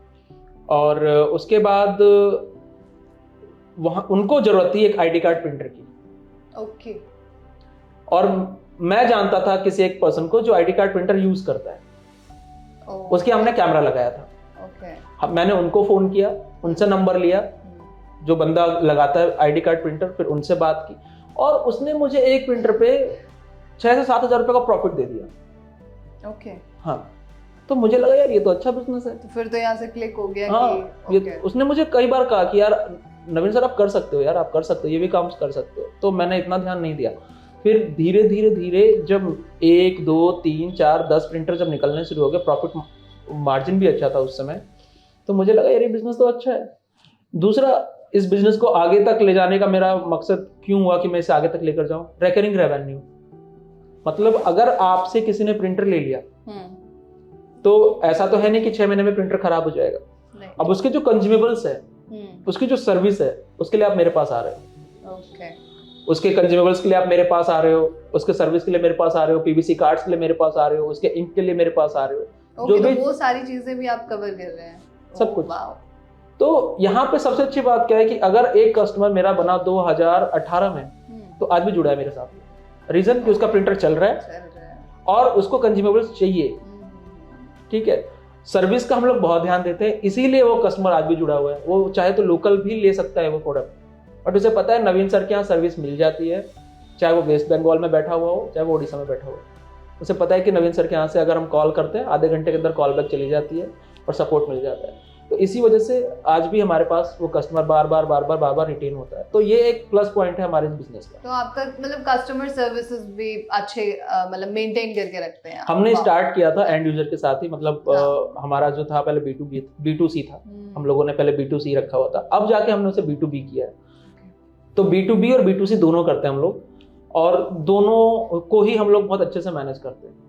और उसके बाद वहां उनको जरूरत थी एक आईडी कार्ड प्रिंटर की। और मैं जानता था किसी एक पर्सन को जो आईडी कार्ड प्रिंटर यूज करता है, उसके हमने कैमरा लगाया था। मैंने उनको फोन किया, उनसे नंबर लिया, जो बंदा लगाता है आईडी कार्ड प्रिंटर, फिर उनसे बात की, और उसने मुझे एक प्रिंटर पे 6,000 से 7,000 रुपए का प्रॉफिट दे दिया। हाँ, तो मुझे लगा यार ये तो अच्छा बिजनेस है। तो फिर तो यहाँ से क्लिक हो गया। हाँ, ये उसने मुझे कई बार कहा कि यार नवीन सर आप कर सकते हो, यार आप कर सकते हो, ये भी काम कर सकते हो। तो मैंने इतना ध्यान नहीं दिया। फिर धीरे धीरे जब 1, 2, 3, 4, 10 प्रिंटर जब निकलने शुरू हो गए, प्रॉफिट मार्जिन भी अच्छा था उस समय, तो मुझे लगा यार ये बिजनेस तो अच्छा है। दूसरा, इस बिजनेस को आगे तक ले जाने का मेरा मकसद क्यों हुआ कि मैं इसे आगे तक लेकर जाऊं? रिकरिंग रेवेन्यू, मतलब अगर आपसे किसी ने प्रिंटर ले लिया तो ऐसा तो है नहीं कि 6 महीने में प्रिंटर खराब हो जाएगा। अब उसके जो कंज्यूमेबल्स है, उसकी जो सर्विस है, उसके लिए आप मेरे पास आ रहे हो। उसके कंज्यूमेबल्स के लिए आप मेरे पास आ रहे हो, उसके सर्विस के लिए मेरे पास आ रहे हो, पीवीसी कार्ड्स के लिए मेरे पास आ रहे हो, उसके इंक के लिए मेरे पास आ रहे हो, जो भी वो सारी चीजें भी आप कवर कर रहे हैं, सब कुछ। तो यहाँ पे सबसे अच्छी बात क्या है कि अगर एक कस्टमर मेरा बना 2018 में, तो आज भी जुड़ा है मेरे साथ। रीजन कि उसका प्रिंटर चल रहा है और उसको कंज्यूमेबल्स चाहिए, ठीक है। सर्विस का हम लोग बहुत ध्यान देते हैं, इसीलिए वो कस्टमर आज भी जुड़ा हुआ है। वो चाहे तो लोकल भी ले सकता है वो प्रोडक्ट, बट उसे पता है नवीन सर के यहाँ सर्विस मिल जाती है, चाहे वो वेस्ट बंगाल में बैठा हुआ हो, चाहे वो उड़ीसा में बैठा हुआ हो। उसे पता है कि नवीन सर के यहाँ से अगर हम कॉल करते हैं, आधे घंटे के अंदर कॉल बैक चली जाती है और सपोर्ट मिल जाता है। तो इसी वजह से आज भी हमारे पास वो कस्टमर बार बार रिटेन होता है। तो ये एक प्लस पॉइंट है हमारे बिजनेस का। तो आपका मतलब कस्टमर सर्विसेज भी अच्छे मतलब मेंटेन करके रखते हैं। हमने स्टार्ट किया था एंड यूजर के साथ ही, मतलब हमारा जो था पहले B2C था, हम लोगों ने पहले B2C रखा हुआ था, अब जाके हमने उसे B2B किया है। तो B2B और B2C दोनों करते हैं हम लोग, और दोनों को ही हम लोग बहुत अच्छे से मैनेज करते हैं।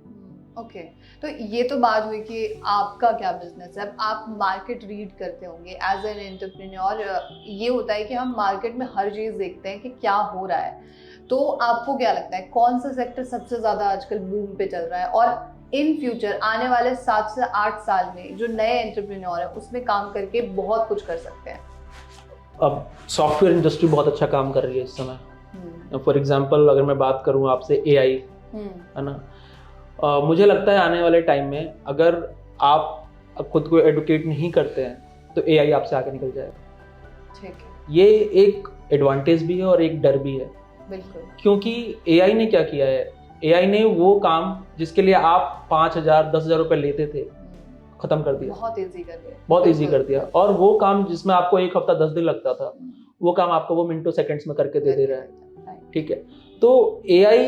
ओके, तो ये तो बात हुई कि आपका क्या बिजनेस है। अब आप मार्केट रीड करते होंगे एज एन एंटरप्रेन्योर। ये होता है कि हम मार्केट में हर चीज़ देखते हैं कि क्या हो रहा है, तो आपको क्या लगता है कौन सा सेक्टर सबसे ज़्यादा आजकल बूम पे चल रहा है, और इन फ्यूचर आने वाले 7 से 8 साल में जो नए एंटरप्रेन्योर है उसमें काम करके बहुत कुछ कर सकते हैं? अब सॉफ्टवेयर इंडस्ट्री बहुत अच्छा काम कर रही है इस समय। फॉर एग्जांपल अगर मैं बात करूं आपसे AI, है ना, मुझे लगता है आने वाले टाइम में अगर आप खुद को एडुकेट नहीं करते हैं तो AI आपसे आगे निकल जाएगा। ठीक है, ये एक एडवांटेज भी है और एक डर भी है। बिल्कुल। क्योंकि AI ने क्या किया है, AI ने वो काम जिसके लिए आप 5,000 10,000 रुपए लेते थे खत्म कर दिया, बहुत इजी कर दिया, बहुत इजी कर दिया। और वो काम जिसमें आपको 1 हफ्ता 10 दिन लगता था, वो काम आपको वो मिनटों सेकंड्स में करके दे रहा है। ठीक है, तो AI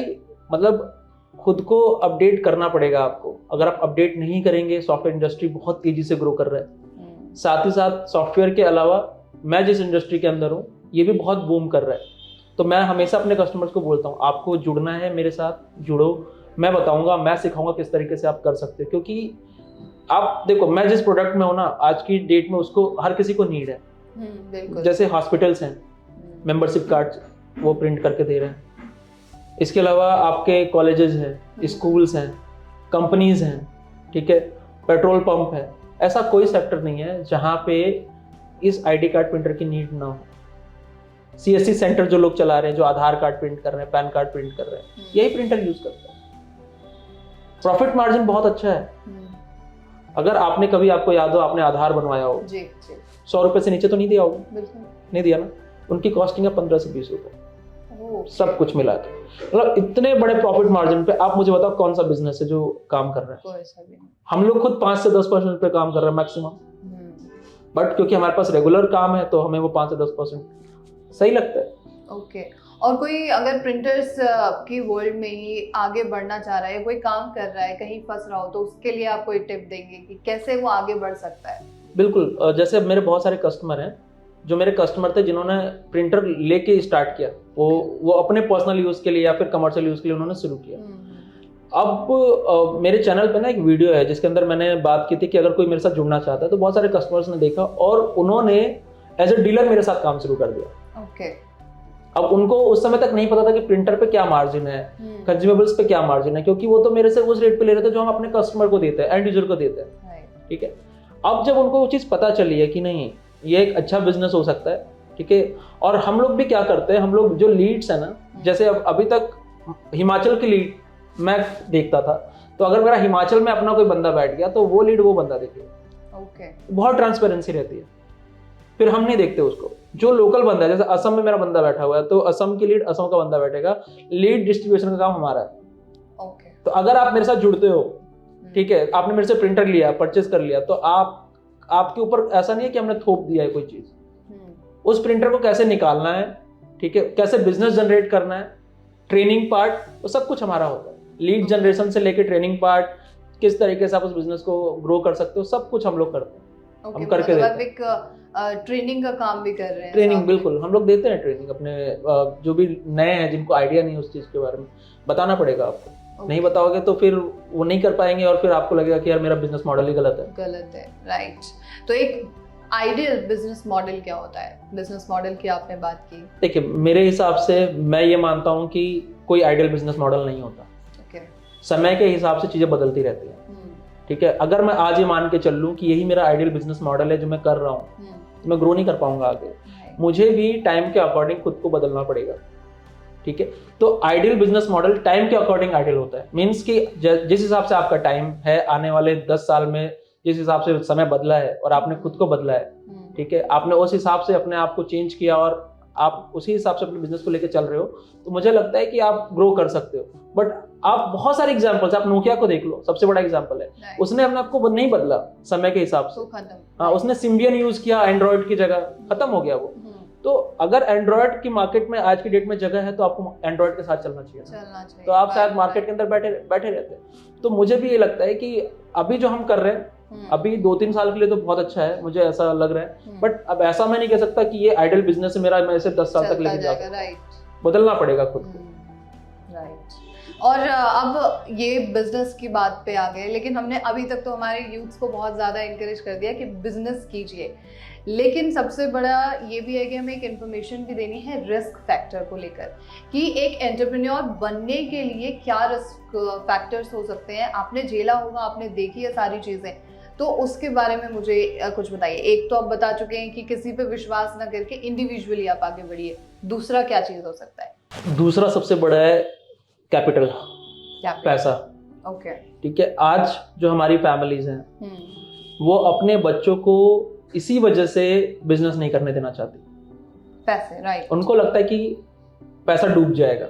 मतलब खुद को अपडेट करना पड़ेगा आपको। अगर आप अपडेट नहीं करेंगे, सॉफ्टवेयर इंडस्ट्री बहुत तेजी से ग्रो कर रहा है। साथ ही साथ सॉफ्टवेयर के अलावा मैं जिस इंडस्ट्री के अंदर हूँ ये भी बहुत बूम कर रहा है। तो मैं हमेशा अपने कस्टमर्स को बोलता हूँ, आपको जुड़ना है मेरे साथ, जुड़ो, मैं बताऊंगा, मैं सिखाऊंगा किस तरीके से आप कर सकते हो। क्योंकि आप देखो, मैं जिस प्रोडक्ट में हूँ ना आज की डेट में, उसको हर किसी को नीड है। जैसे हॉस्पिटल्स हैं, मेंबरशिप कार्ड वो प्रिंट करके दे रहे हैं। इसके अलावा आपके कॉलेजेस हैं, स्कूल्स हैं, कंपनीज हैं, ठीक है, पेट्रोल पंप है। ऐसा कोई सेक्टर नहीं है जहाँ पे इस आईडी कार्ड प्रिंटर की नीड ना हो। CSC सेंटर जो लोग चला रहे हैं, जो आधार कार्ड प्रिंट कर रहे हैं, पैन कार्ड प्रिंट कर रहे हैं, यही प्रिंटर यूज करते हैं। प्रॉफिट मार्जिन बहुत अच्छा है। अगर आपने कभी, आपको याद हो, आपने आधार बनवाया हो, 100 रुपए से नीचे तो नहीं दिया होगा, नहीं दिया ना। उनकी कॉस्टिंग है 15 से 20 रुपए, सब कुछ मिला के। मतलब इतने बड़े प्रॉफिट मार्जिन पे आप मुझे बताओ कौन सा बिजनेस है जो काम कर रहा है? हम लोग खुद 5 से 10% पे काम कर रहे हैं मैक्सिमम, बट क्योंकि हमारे पास रेगुलर काम है तो हमें वो 5 से 10% सही लगता है। ओके। और कोई अगर प्रिंटर्स की वर्ल्ड में ही आगे बढ़ना चाह रहा है, कोई काम कर रहा है, कहीं फंस रहा हो, तो उसके लिए आप कोई टिप देंगे कि कैसे वो आगे बढ़ सकता है? बिल्कुल, जैसे मेरे बहुत सारे कस्टमर हैं, जो मेरे कस्टमर थे जिन्होंने प्रिंटर लेके स्टार्ट किया, वो अपने पर्सनल यूज के लिए या फिर कमर्शियल यूज के लिए उन्होंने शुरू किया। अब मेरे चैनल पे ना एक वीडियो है जिसके अंदर मैंने बात की थी कि अगर कोई मेरे साथ जुड़ना चाहता है, तो बहुत सारे कस्टमर्स ने देखा और उन्होंने एज ए डीलर मेरे साथ काम शुरू कर दिया। ओके। अब उनको उस समय तक नहीं पता था कि प्रिंटर पे क्या मार्जिन है, कंज्यूमेबल्स पे क्या मार्जिन है, क्योंकि वो तो मेरे से उस रेट पे ले रहे थे जो हम अपने कस्टमर को देते हैं, एंड यूजर को देते हैं। ठीक है, अब जब उनको वो चीज़ पता चली है कि नहीं ये एक अच्छा बिजनेस हो सकता है, ठीक है। और हम लोग भी क्या करते हैं, हम लोग जो लीड्स है ना, जैसे अब अभी तक हिमाचल की लीड मैं देखता था, तो अगर मेरा हिमाचल में अपना कोई बंदा बैठ गया तो वो लीड वो बंदा देखेगा। ओके। बहुत ट्रांसपेरेंसी रहती है। फिर हम नहीं देखते उसको, जो लोकल बंदा है, जैसे असम में मेरा बंदा बैठा हुआ है तो असम की लीड असम का बंदा बैठेगा, लीड डिस्ट्रीब्यूशन का काम हमारा है। ओके। तो अगर आप मेरे साथ जुड़ते हो, ठीक है, आपने मेरे से प्रिंटर लिया, परचेज कर लिया, तो आपके ऊपर ऐसा नहीं है कि हमने थोप दिया है कोई चीज। उस प्रिंटर को कैसे निकालना है, ठीक है, कैसे बिजनेस जनरेट करना है, ट्रेनिंग पार्ट, वो सब कुछ हमारा होता है। लीड जनरेशन से लेके ट्रेनिंग पार्ट, किस तरीके से आप उस बिजनेस को ग्रो कर सकते हो, सब कुछ हम लोग करते हैं। हम करके देते हैं। ट्रेनिंग का काम भी कर रहे हैं? ट्रेनिंग बिल्कुल, हम लोग देते हैं ट्रेनिंग अपने जो भी नए हैं, जिनको आइडिया नहीं है उस चीज के बारे में, बताना पड़ेगा आपको। नहीं बताओगे तो फिर वो नहीं कर पाएंगे और फिर आपको लगेगा कि यार मेरा बिजनेस मॉडल ही गलत है। राइट। तो एक आइडियल बिजनेस मॉडल क्या होता है? बिजनेस मॉडल की आपने बात की। देखिए, मेरे हिसाब से मैं ये मानता हूँ कि कोई आइडियल बिजनेस मॉडल नहीं होता। समय के हिसाब से चीजें बदलती रहती हैं। ठीक है, अगर मैं आज ये मान के चल लूँ कि यही मेरा आइडियल बिजनेस मॉडल है जो मैं कर रहा हूँ, तो मैं ग्रो नहीं कर पाऊंगा आगे। मुझे भी टाइम के अकॉर्डिंग खुद को बदलना पड़ेगा। ठीक है, तो आइडियल बिजनेस मॉडल टाइम के अकॉर्डिंग आइडियल होता है। मीन्स कि जिस हिसाब से आपका टाइम है, आने वाले 10 साल में जिस हिसाब से समय बदला है और आपने खुद को बदला है, ठीक है, आपने उस हिसाब से अपने आप को चेंज किया और आप उसी हिसाब से अपने बिजनेस को लेकर चल रहे हो, तो मुझे लगता है कि आप ग्रो कर सकते हो। बट आप बहुत सारे एग्जांपल्स, आप नोकिया को देख लो, सबसे बड़ा एग्जांपल है। उसने अपने आप को नहीं बदला समय के हिसाब से। हाँ, उसने सिम्बियन यूज किया एंड्रॉइड की जगह, खत्म हो गया वो। तो अगर एंड्रॉइड की मार्केट में आज की डेट में जगह है तो आपको एंड्रॉइड के साथ चलना चाहिए। तो आप शायद मार्केट के अंदर बैठे रहते हैं। तो मुझे भी ये लगता है कि अभी जो हम कर रहे हैं, अभी 2-3 साल के लिए तो बहुत अच्छा है, मुझे ऐसा लग रहा है। बट अब ऐसा मैं नहीं कह सकता कि ये आइडियल बिजनेस है मेरा, मैं इसे 10 साल तक लेके जाऊंगा। बदलना पड़ेगा खुद को। राइट। और अब ये बिजनेस की बात पे आ गए, लेकिन हमने अभी तक तो हमारे यूथ्स को बहुत ज़्यादा इंकरेज कर दिया कि बिजनेस कीजिए, लेकिन सबसे बड़ा ये भी है कि हमें एक इन्फॉर्मेशन भी देनी है रिस्क फैक्टर को लेकर, कि एक एंटरप्रेन्योर बनने के लिए क्या रिस्क फैक्टर्स हो सकते हैं। आपने झेला होगा, आपने देखी है सारी चीज़ें, तो उसके बारे में मुझे कुछ बताइए। एक तो आप बता चुके हैं कि किसी पे विश्वास ना करके इंडिविजुअली आप आगे बढ़िए, दूसरा क्या चीज़ हो सकता है? दूसरा सबसे बड़ा है कैपिटल, पैसा। ओके। ठीक है, आज जो हमारी फैमिलीज हैं वो अपने बच्चों को इसी वजह से बिजनेस नहीं करने देना चाहती। पैसे, राइट। उनको लगता है कि पैसा डूब जाएगा।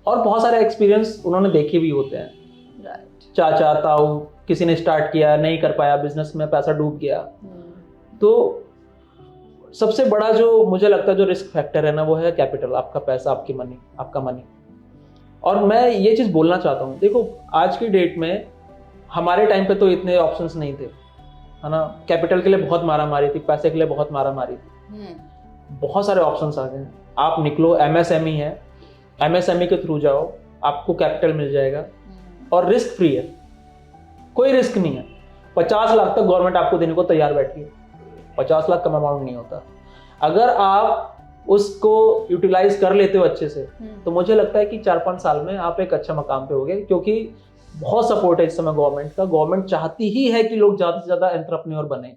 और बहुत सारे एक्सपीरियंस उन्होंने देखे भी होते हैं। राइट। चाचा ताऊ, किसी ने स्टार्ट किया, नहीं कर पाया, बिजनेस में पैसा डूब गया। तो सबसे बड़ा जो मुझे लगता है जो रिस्क फैक्टर है ना, वो है कैपिटल, आपका पैसा, आपकी मनी, आपका मनी। और मैं ये चीज़ बोलना चाहता हूँ, देखो आज की डेट में, हमारे टाइम पे तो इतने ऑप्शंस नहीं थे, है ना। कैपिटल के लिए बहुत मारा मारी थी, पैसे के लिए बहुत मारा मारी थी। बहुत सारे ऑप्शंस आ गए हैं। आप निकलो, एमएसएमई है, एमएसएमई के थ्रू जाओ, आपको कैपिटल मिल जाएगा और रिस्क फ्री है, कोई रिस्क नहीं है। 50 लाख तक गवर्नमेंट आपको देने को तैयार बैठी है। 50 लाख कम अमाउंट नहीं होता। अगर आप उसको यूटिलाइज कर लेते हो अच्छे से, तो मुझे लगता है कि 4-5 साल में आप एक अच्छा मकाम पे होगे, क्योंकि बहुत सपोर्ट है इस समय गवर्नमेंट का। गवर्नमेंट चाहती ही है कि लोग ज़्यादा से ज़्यादा एंटरप्रेन्योर बने,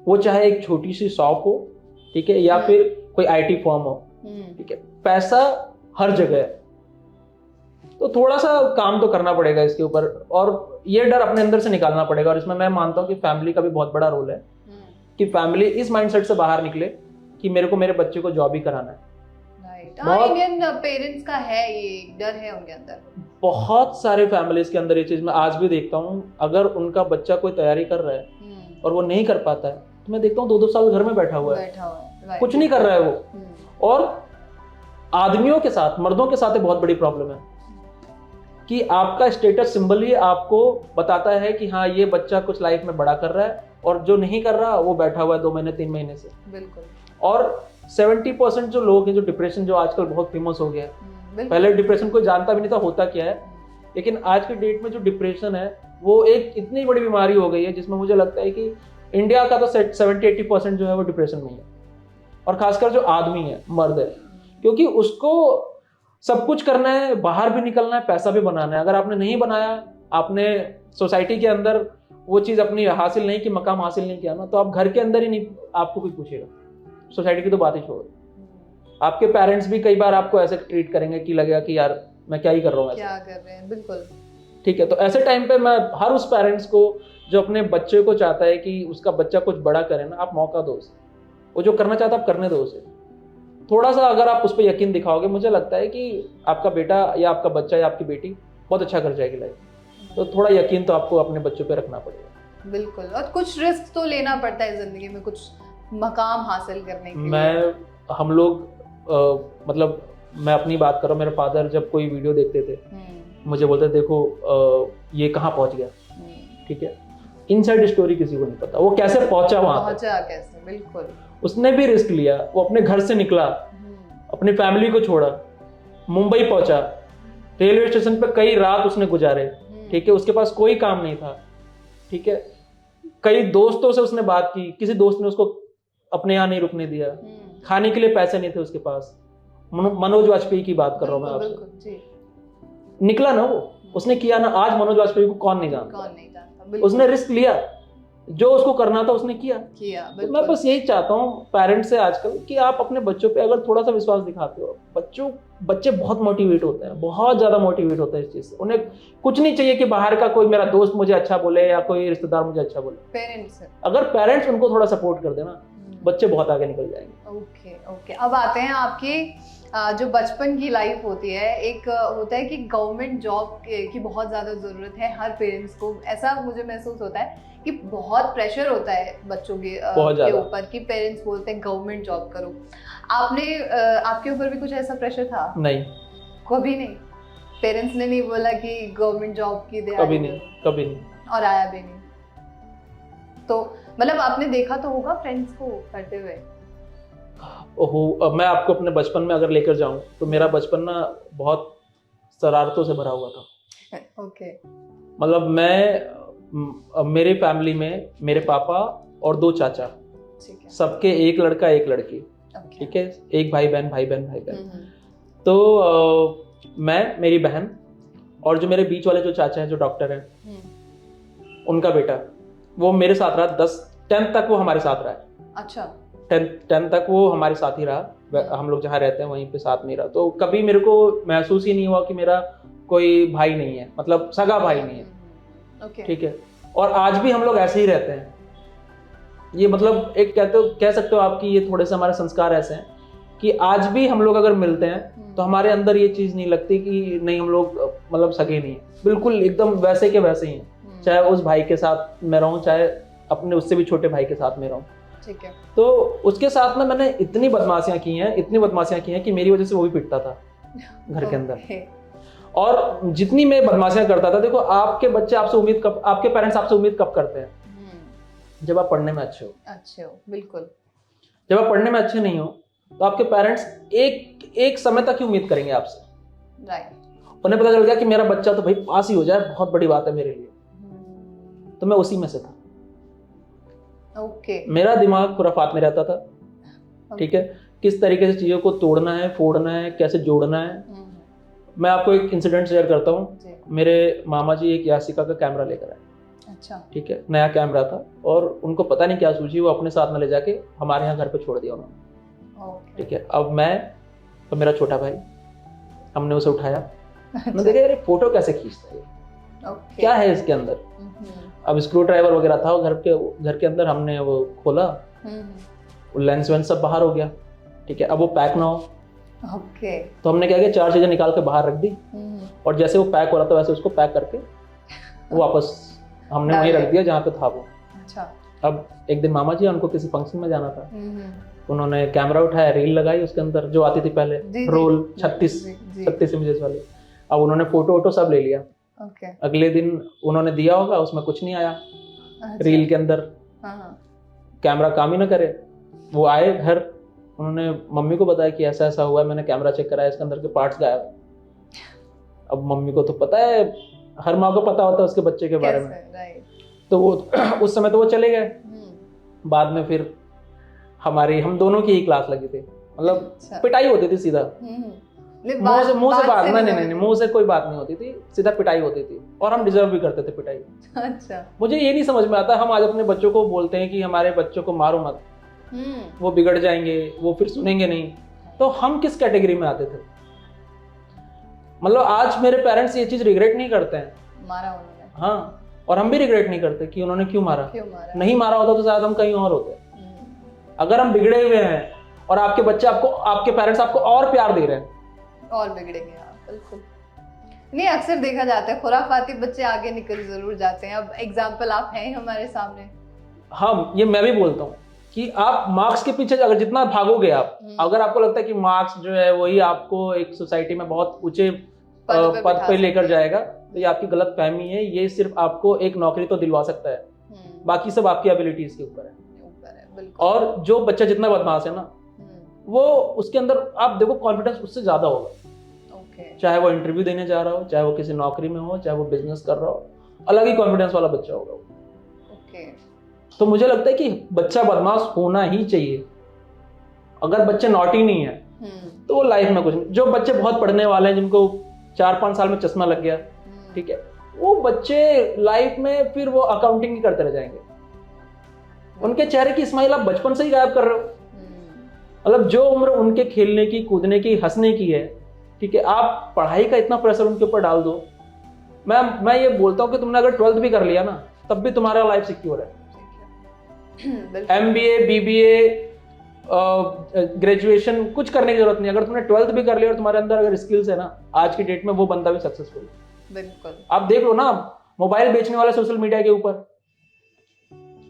वो चाहे एक छोटी सी शॉप हो, ठीक है, या फिर कोई आईटी फर्म हो, ठीक है। पैसा हर जगह है, तो थोड़ा सा काम तो करना पड़ेगा इसके ऊपर, और ये डर अपने अंदर से निकालना पड़ेगा। और इसमें मैं मानता हूँ कि फैमिली का भी बहुत बड़ा रोल है, कि फैमिली इस माइंडसेट से बाहर निकले कि मेरे को मेरे बच्चे को जॉब ही कराना है। राइट। इंडियन पेरेंट्स का है ये डर है उनके अंदर। बहुत सारे फैमिलीज के अंदर ये चीज मैं आज भी देखता हूँ। अगर उनका बच्चा कोई तैयारी कर रहा है और वो नहीं कर पाता है, तो मैं देखता हूँ 2-2 साल घर में बैठा हुआ है, कुछ नहीं कर रहा है वो। और आदमियों के साथ, मर्दों के साथ बहुत बड़ी प्रॉब्लम है कि आपका स्टेटस सिंबल ही आपको बताता है कि हाँ, ये बच्चा कुछ लाइफ में बड़ा कर रहा है, और जो नहीं कर रहा वो बैठा हुआ है 2 महीने 3 महीने से। बिल्कुल। और 70% जो लोग हैं, जो डिप्रेशन जो आजकल बहुत फेमस हो गया है, पहले डिप्रेशन कोई जानता भी नहीं था होता क्या है, लेकिन आज की डेट में जो डिप्रेशन है वो एक इतनी बड़ी बीमारी हो गई है, जिसमें मुझे लगता है कि इंडिया का तो 70-80% जो है वो डिप्रेशन में है। और खासकर जो आदमी है, मर्द है, क्योंकि उसको सब कुछ करना है, बाहर भी निकलना है, पैसा भी बनाना है। अगर आपने नहीं बनाया, आपने सोसाइटी के अंदर वो चीज़ अपनी हासिल नहीं की, मकाम हासिल नहीं किया ना, तो आप घर के अंदर ही नहीं, आपको कोई पूछेगा। सोसाइटी की तो बात ही छोड़ो, आपके पेरेंट्स भी कई बार आपको ऐसे ट्रीट करेंगे कि लगेगा कि यार मैं क्या ही कर रहा हूँ, क्या कर रहे हैं। बिल्कुल, ठीक है। तो ऐसे टाइम पे मैं हर उस पेरेंट्स को जो अपने बच्चे को चाहता है कि उसका बच्चा कुछ बड़ा करे ना, आप मौका दो उसे, वो जो करना चाहता है आप करने दो उसे। थोड़ा सा अगर आप उस पर यकीन दिखाओगे, मुझे लगता है कि आपका बेटा या आपका बच्चा या आपकी बेटी बहुत अच्छा कर जाएगी लाइफ। तो थोड़ा यकीन तो आपको अपने बच्चों पे रखना पड़ेगा। बिल्कुल, और कुछ रिस्क तो लेना पड़ता है जिंदगी में, कुछ मकाम हासिल करने के लिए। हम लोग मतलब मैं अपनी बात कर रहा हूँ, मेरे फादर जब कोई वीडियो देखते थे, मुझे बोलते देखो ये कहाँ पहुँच गया, ठीक है। इनसाइड स्टोरी किसी को नहीं पता, वो कैसे पहुंचा वहां तक, कैसे। बिल्कुल, उसने भी रिस्क लिया, वो अपने घर से निकला, अपनी फैमिली को छोड़ा, मुंबई पहुंचा, रेलवे स्टेशन पे कई रात उसने गुजारे, ठीक है। उसके पास कोई काम नहीं था, ठीक है। कई दोस्तों से उसने बात की, किसी दोस्त ने उसको अपने यहाँ नहीं रुकने दिया, खाने के लिए पैसे नहीं थे उसके पास। मनोज वाजपेयी की बात कर रहा हूँ मैं आपसे, निकला ना वो, उसने किया ना। आज मनोज वाजपेयी को कौन नहीं जानता, उसने रिस्क लिया, जो उसको करना था उसने किया। तो मैं बस यही चाहता हूँ पेरेंट्स से आजकल कि आप अपने बच्चों पे अगर थोड़ा सा विश्वास दिखाते हो, बच्चे बहुत मोटिवेट होते हैं, बहुत ज्यादा मोटिवेट होते हैं इस चीज से। उन्हें कुछ नहीं चाहिए कि बाहर का कोई मेरा दोस्त मुझे अच्छा बोले या कोई रिश्तेदार मुझे अच्छा बोले। पेरेंट्स, अगर पेरेंट्स उनको थोड़ा सपोर्ट कर देना, बच्चे बहुत आगे निकल जाएंगे। ओके। अब आते हैं आपकी जो बचपन की लाइफ होती है। एक होता है कि गवर्नमेंट जॉब की बहुत ज़्यादा ज़रूरत है हर पेरेंट्स को, ऐसा मुझे महसूस होता है कि बहुत प्रेशर होता है बच्चों के ऊपर कि पेरेंट्स बोलते हैं गवर्नमेंट जॉब करो। आपके ऊपर भी कुछ ऐसा प्रेशर था? नहीं, कभी नहीं। पेरेंट्स ने नहीं बोला कि गवर्नमेंट जॉब की तैयारी? कभी नहीं, और आया भी नहीं। तो मतलब आपने देखा तो होगा फ्रेंड्स को करते हुए। मैं आपको अपने बचपन में अगर लेकर जाऊं तो मेरा बचपन ना बहुत शरारतों से भरा हुआ था। ओके। मतलब मेरे फैमिली में मेरे पापा और 2 चाचा, सबके एक लड़का एक लड़की, ठीक है। एक भाई बहन। तो मैं, मेरी बहन और जो मेरे बीच वाले जो चाचा हैं जो डॉक्टर हैं, उनका बेटा, वो मेरे साथ रहा 10th तक वो हमारे साथ रहा है। अच्छा। 10th तक वो हमारे साथ ही रहा। हम लोग जहाँ रहते हैं वहीं पे साथ में रहा। तो कभी मेरे को महसूस ही नहीं हुआ कि मेरा कोई भाई नहीं है, मतलब सगा भाई नहीं है, ठीक है। और आज भी हम लोग ऐसे ही रहते हैं। ये मतलब एक कह सकते हो आप कि ये थोड़े से हमारे संस्कार ऐसे हैं कि आज भी हम लोग अगर मिलते हैं तो हमारे अंदर ये चीज नहीं लगती कि नहीं हम लोग मतलब सगे नहीं है, बिल्कुल एकदम वैसे के वैसे ही हैं। चाहे उस भाई के साथ मैं रहूं, चाहे अपने उससे भी छोटे भाई के साथ में रहूं। ठीक है। तो उसके साथ में मैंने इतनी बदमाशियां की हैं कि मेरी वजह से वो भी पिटता था घर के अंदर। और जितनी मैं बदमाशियां करता था, देखो आपके बच्चे आपसे उम्मीद कब, आपके पेरेंट्स आपसे उम्मीद कब करते हैं? जब आप पढ़ने में अच्छे हो। बिल्कुल। जब आप पढ़ने में अच्छे नहीं हो तो आपके पेरेंट्स एक समय तक ही उम्मीद करेंगे आपसे। राइट। उन्हें पता चल गया कि मेरा बच्चा तो भाई पास ही हो जाए, बहुत बड़ी बात है मेरे लिए। तो मैं उसी में से था। ओके। मेरा दिमाग खुराफात में रहता था। ठीक है, किस तरीके से चीजों को तोड़ना है, फोड़ना है, कैसे जोड़ना है। मैं आपको एक इंसिडेंट शेयर करता हूँ। मेरे मामा जी एक यासिका का कैमरा लेकर आए। अच्छा। ठीक है, नया कैमरा था और उनको पता नहीं क्या सूझी, वो अपने साथ में ले जाके हमारे यहाँ घर पे छोड़ दिया उन्होंने। ठीक है, अब मैं और मेरा छोटा भाई हमने उसे उठाया। मैंने देखा यार फोटो कैसे खींचता है, क्या है इसके अंदर। अब स्क्रू ड्राइवर वगैरह था घर के अंदर, हमने वो खोला, लेंस वेंस सब बाहर हो गया। ठीक है, अब वो पैक ना हो। ओके। तो हमने क्या किया, 4 चीजें निकाल के बाहर रख दी और जैसे वो पैक हो रहा था वैसे उसको पैक करके वो वापस हमने वहीं रख दिया जहाँ पे था वो। अच्छा। अब एक दिन मामा जी उनको किसी फंक्शन में जाना था, उन्होंने कैमरा उठाया, रील लगाई उसके अंदर जो आती थी पहले, रोल 36 इमेजेस वाली। अब उन्होंने फोटो सब ले लिया। अगले दिन उन्होंने दिया होगा, उसमें कुछ नहीं आया। रील के अंदर कैमरा काम ही ना करे। वो आए घर, उन्होंने मम्मी को बताया कि ऐसा ऐसा हुआ है, मैंने कैमरा चेक कराया, इसके अंदर के पार्ट्स गायब। अब मम्मी को तो पता है, हर माँ को पता होता है उसके बच्चे के बारे में। तो वो उस समय तो वो चले गए। बाद में फिर हम दोनों की ही क्लास लगी थी, मतलब पिटाई होती थी सीधा। मुंह से बात नहीं, मुंह से कोई बात नहीं होती थी, सीधा पिटाई होती थी और हम डिजर्व भी करते थे पिटाई। अच्छा। मुझे ये नहीं समझ में आता, हम आज अपने बच्चों को बोलते हैं कि हमारे बच्चों को मारो मत, वो बिगड़ जाएंगे, वो फिर सुनेंगे नहीं। तो हम किस कैटेगरी में आते थे? मतलब आज मेरे पेरेंट्स ये चीज रिग्रेट नहीं करते हैं, मारा उन्होंने। हाँ, और हम भी रिग्रेट नहीं करते कि उन्होंने क्यों मारा। नहीं मारा होता तो शायद हम कहीं और होते। अगर हम बिगड़े हुए हैं और आपके बच्चे आपके पेरेंट्स आपको और प्यार दे रहे हैं, और बिगड़ेंगे आप। बिल्कुल नहीं, अक्सर देखा जाता है खुराफाती बच्चे आगे निकल जरूर जाते हैं। अब एग्जाम्पल आप हैं हमारे सामने। हाँ, ये मैं भी बोलता हूँ कि आप मार्क्स के पीछे अगर जितना भागोगे आप, अगर आपको लगता है कि मार्क्स जो है वही आपको एक सोसाइटी में बहुत ऊंचे पद पे लेकर जाएगा, तो ये आपकी गलत फहमी है। ये सिर्फ आपको एक नौकरी तो दिलवा सकता है, बाकी सब आपकी एबिलिटीज के ऊपर है। और जो बच्चा जितना बदमाश है ना, वो उसके अंदर आप देखो कॉन्फिडेंस उससे ज्यादा होगा। चाहे वो इंटरव्यू देने जा रहा हो, चाहे वो किसी नौकरी में हो, चाहे वो बिजनेस कर रहा हो, अलग ही कॉन्फिडेंस वाला बच्चा होगा। तो मुझे लगता है कि बच्चा बदमाश होना ही चाहिए। अगर बच्चे नॉटी नहीं है तो वो लाइफ में कुछ नहीं। जो बच्चे बहुत पढ़ने वाले हैं, जिनको 4-5 साल में चश्मा लग गया, ठीक है, वो बच्चे लाइफ में फिर वो अकाउंटिंग ही करते रह जाएंगे। उनके चेहरे की स्माइल आप बचपन से ही गायब कर रहे हो। मतलब जो उम्र उनके खेलने की, कूदने की, हंसने की है, ठीक है, आप पढ़ाई का इतना प्रेशर उनके ऊपर डाल दो। मैं ये बोलता हूँ कि तुमने अगर 12th भी कर लिया ना, तब भी तुम्हारा लाइफ सिक्योर है। MBA, BBA, ग्रेजुएशन कुछ करने की जरूरत नहीं। अगर तुमने 12th भी कर लिया और तुम्हारे अंदर अगर स्किल्स है ना, आज की डेट में वो बंदा भी सक्सेसफुल है। बिल्कुल। आप देख लो ना, मोबाइल बेचने वाले सोशल मीडिया के ऊपर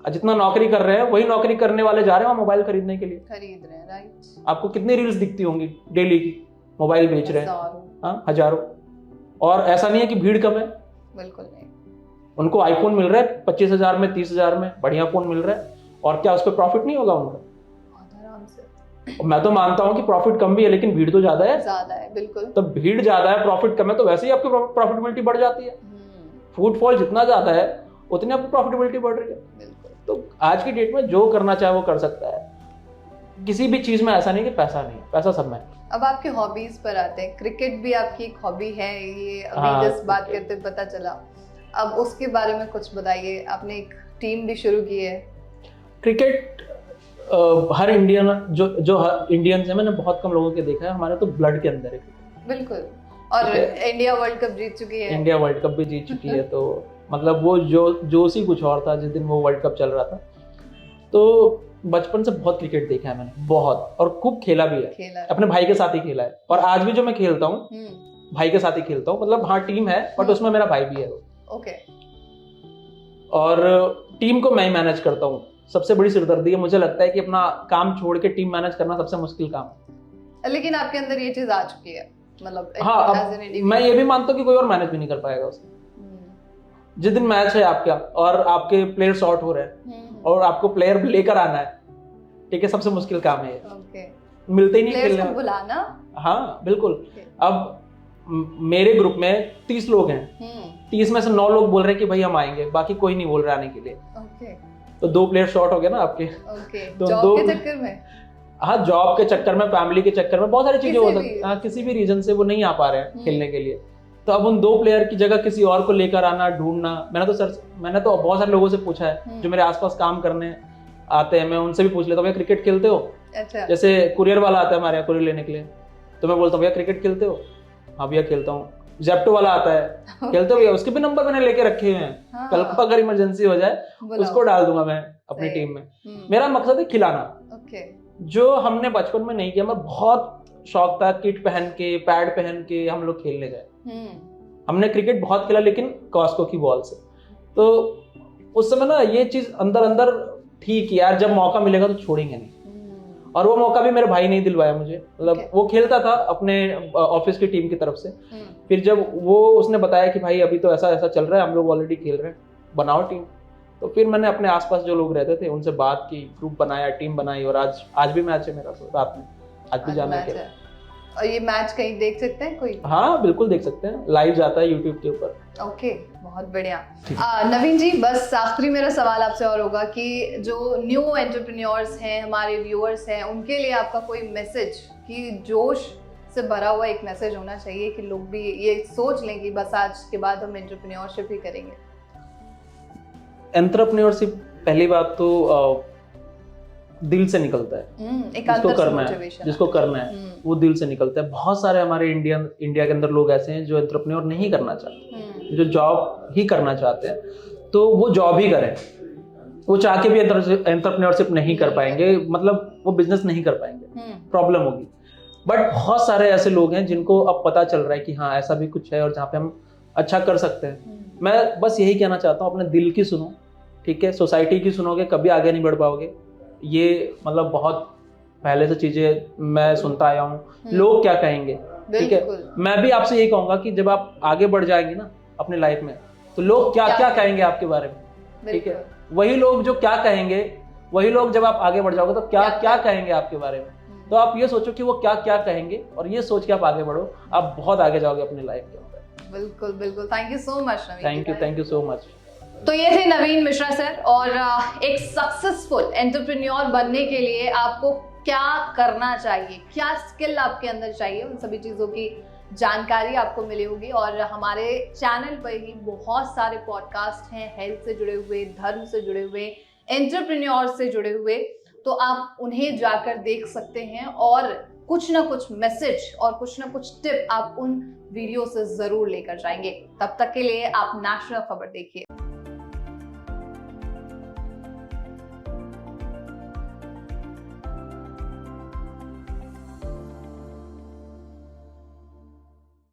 जितना नौकरी कर रहे हैं, वही नौकरी करने वाले जा रहे हैं मोबाइल खरीदने के लिए। खरीद रहे हैं, राइट। आपको कितनी रील्स दिखती होंगी डेली की, मोबाइल बेच रहे हैं, हाँ, हजारों। और ऐसा नहीं है कि भीड़ कम है, बिल्कुल नहीं। उनको आईफोन मिल रहा है 25,000 में, 30,000 में, बढ़िया फोन मिल रहा है, और क्या उस पर प्रॉफिट नहीं होगा उनका? आराम से। मैं तो मानता हूँ कि प्रॉफिट कम भी है, लेकिन भीड़ तो ज्यादा है, बिल्कुल। तो भीड़ ज्यादा है, प्रॉफिट कम है, तो वैसे ही आपकी प्रॉफिटेबिलिटी बढ़ जाती है। फुटफॉल जितना ज्यादा है उतनी आपकी प्रॉफिटेबिलिटी बढ़ रही है। तो आज की डेट में जो करना चाहे वो कर सकता है। किसी भी चीज में ऐसा नहीं कि पैसा नहीं है, पैसा सब में। अब आपके हॉबीज पर आते हैं। क्रिकेट भी आपकी एक हॉबी है, ये अभी जिस बात करते पता चला। अब उसके बारे में कुछ बताइए। आपने एक टीम भी शुरू की है। क्रिकेट हर इंडियन जो इंडियंस है, मैंने बहुत कम लोगों के देखा है, हमारे तो ब्लड के अंदर है। बिल्कुल। और इंडिया वर्ल्ड कप जीत चुकी है। इंडिया वर्ल्ड कप भी जीत चुकी है। तो मतलब वो जोश ही कुछ और था जिस दिन वो वर्ल्ड कप चल रहा था। तो बचपन से बहुत क्रिकेट देखा है मैंने, बहुत, और खूब खेला भी है। खेला है। अपने भाई के साथ ही खेला है, और आज भी जो मैं खेलता हूँ भाई के साथ ही खेलता हूँ। मतलब हाँ टीम है, बट उसमें मेरा भाई भी है। ओके। और टीम को मैं ही मैनेज करता हूँ। सबसे बड़ी सिरदर्दी है, मुझे लगता है कि अपना काम छोड़ के टीम मैनेज करना सबसे मुश्किल काम है। लेकिन आपके अंदर ये चीज आ चुकी है, मतलब हाँ, अब मैं ये भी मानता हूँ कि कोई और मैनेज भी नहीं कर पाएगा उसे। जिस दिन मैच है आपका और आपके प्लेयर शॉर्ट हो रहे हैं और आपको प्लेयर लेकर आना है, ठीक है, सबसे मुश्किल काम है ये। मिलते ही नहीं खेलने को बुलाना। हाँ बिल्कुल। अब मेरे ग्रुप में 30 लोग हैं, 30 में से 9 लोग बोल रहे हैं कि भाई हम आएंगे, बाकी कोई नहीं बोल रहा आने के लिए। तो 2 प्लेयर शॉर्ट हो गए ना आपके। तो जॉब के चक्कर में, हाँ जॉब के चक्कर में, फैमिली के चक्कर में, बहुत सारी चीजें हो सकती है। हाँ, किसी भी रीजन से वो नहीं आ पा रहे हैं खेलने के लिए। तो अब उन 2 प्लेयर की जगह किसी और को लेकर आना, ढूंढना। मैंने तो बहुत सारे लोगों से पूछा है जो मेरे आसपास काम करने आते हैं, मैं उनसे भी पूछ लेता हूँ भैया क्रिकेट खेलते हो? अच्छा। जैसे कुरियर वाला आता है हमारे यहाँ कुरियर लेने के लिए, तो मैं बोलता हूँ भैया क्रिकेट खेलते हो? हाँ भैया खेलता हूँ। जेप्टो वाला आता है, खेलते हो भैया? उसके भी नंबर मैंने लेके रखे हुए हैं। हाँ। कल को अगर इमरजेंसी हो जाए उसको डाल दूंगा मैं अपनी टीम में। मेरा मकसद है खिलाना, जो हमने बचपन में नहीं किया। मैं बहुत शौक था किट पहन के, पैड पहन के हम लोग खेलने गए। हमने क्रिकेट बहुत खेला, लेकिन कॉस्को की बॉल से। तो उस समय ना ये चीज अंदर अंदर थी कि यार जब मौका मिलेगा तो छोड़ेंगे नहीं। और वो मौका भी मेरे भाई ने दिलवाया मुझे। मतलब वो खेलता था अपने ऑफिस की टीम की तरफ से। फिर जब वो उसने बताया कि भाई अभी तो ऐसा ऐसा चल रहा है, हम लोग ऑलरेडी खेल रहे हैं, बनाओ टीम। तो फिर मैंने अपने आसपास जो लोग रहते थे उनसे बात की, ग्रुप बनाया, टीम बनाई, और आज भी मैच है मेरा रात में। आज भी जाना है। और ये मैच कहीं देख सकते हैं कोई? हाँ बिल्कुल देख सकते हैं, लाइव जाता है यूट्यूब के ऊपर। ओके, बहुत बढ़िया। नवीन जी, बस आखिरी मेरा सवाल आपसे और होगा कि जो न्यू एंटरप्रेन्योर्स हैं, हमारे व्यूअर्स हैं, उनके लिए आपका कोई मैसेज, कि जोश से भरा हुआ एक मैसेज होना चाहिए कि लोग भी ये सोच लें कि बस आज के बाद हम एंटरप्रेन्योरशिप ही करेंगे। एंटरप्रेन्योरशिप पहली बात तो दिल से निकलता है। जिसको करना है वो दिल से निकलता है। बहुत सारे हमारे इंडिया के अंदर लोग ऐसे हैं जो एंटरप्रेन्योर नहीं करना चाहते, जो जॉब ही करना चाहते हैं। तो वो जॉब ही करें, वो चाह के भी एंटरप्रेन्योरशिप नहीं कर पाएंगे, मतलब वो बिजनेस नहीं कर पाएंगे, प्रॉब्लम होगी। बट बहुत सारे ऐसे लोग हैं जिनको अब पता चल रहा है कि हाँ ऐसा भी कुछ है और जहाँ पे हम अच्छा कर सकते हैं। मैं बस यही कहना चाहता हूँ, अपने दिल की सुनो, ठीक है? सोसाइटी की सुनोगे कभी आगे नहीं बढ़ पाओगे। ये मतलब बहुत पहले से चीजें मैं सुनता आया हूँ, लोग क्या कहेंगे, ठीक है? मैं भी आपसे यही कहूंगा कि जब आप आगे बढ़ जाएंगे ना अपने लाइफ में, तो लोग क्या क्या कहेंगे आपके बारे में, ठीक है? वही लोग जो क्या कहेंगे, वही लोग जब आप आगे बढ़ जाओगे तो क्या क्या कहेंगे आपके बारे में। तो आप ये सोचो कि वो क्या क्या कहेंगे, और ये सोच के आप आगे बढ़ो, आप बहुत आगे जाओगे अपनी लाइफ के अंदर। बिल्कुल बिल्कुल, thank you so much Naveen. Thank you so much. तो ये थे नवीन मिश्रा सर। और एक सक्सेसफुल एंटरप्रेन्योर बनने के लिए आपको क्या करना चाहिए, क्या स्किल आपके अंदर चाहिए, उन सभी चीज़ों की जानकारी आपको मिली होगी। और हमारे चैनल पर ही बहुत सारे पॉडकास्ट हैं, हेल्थ से जुड़े हुए, धर्म से जुड़े हुए, एंटरप्रेन्योर से जुड़े हुए, तो आप उन्हें जाकर देख सकते हैं। और कुछ ना कुछ मैसेज और कुछ ना कुछ टिप आप उन वीडियो से जरूर लेकर जाएंगे। तब तक के लिए आप नेशनल खबर देखिए।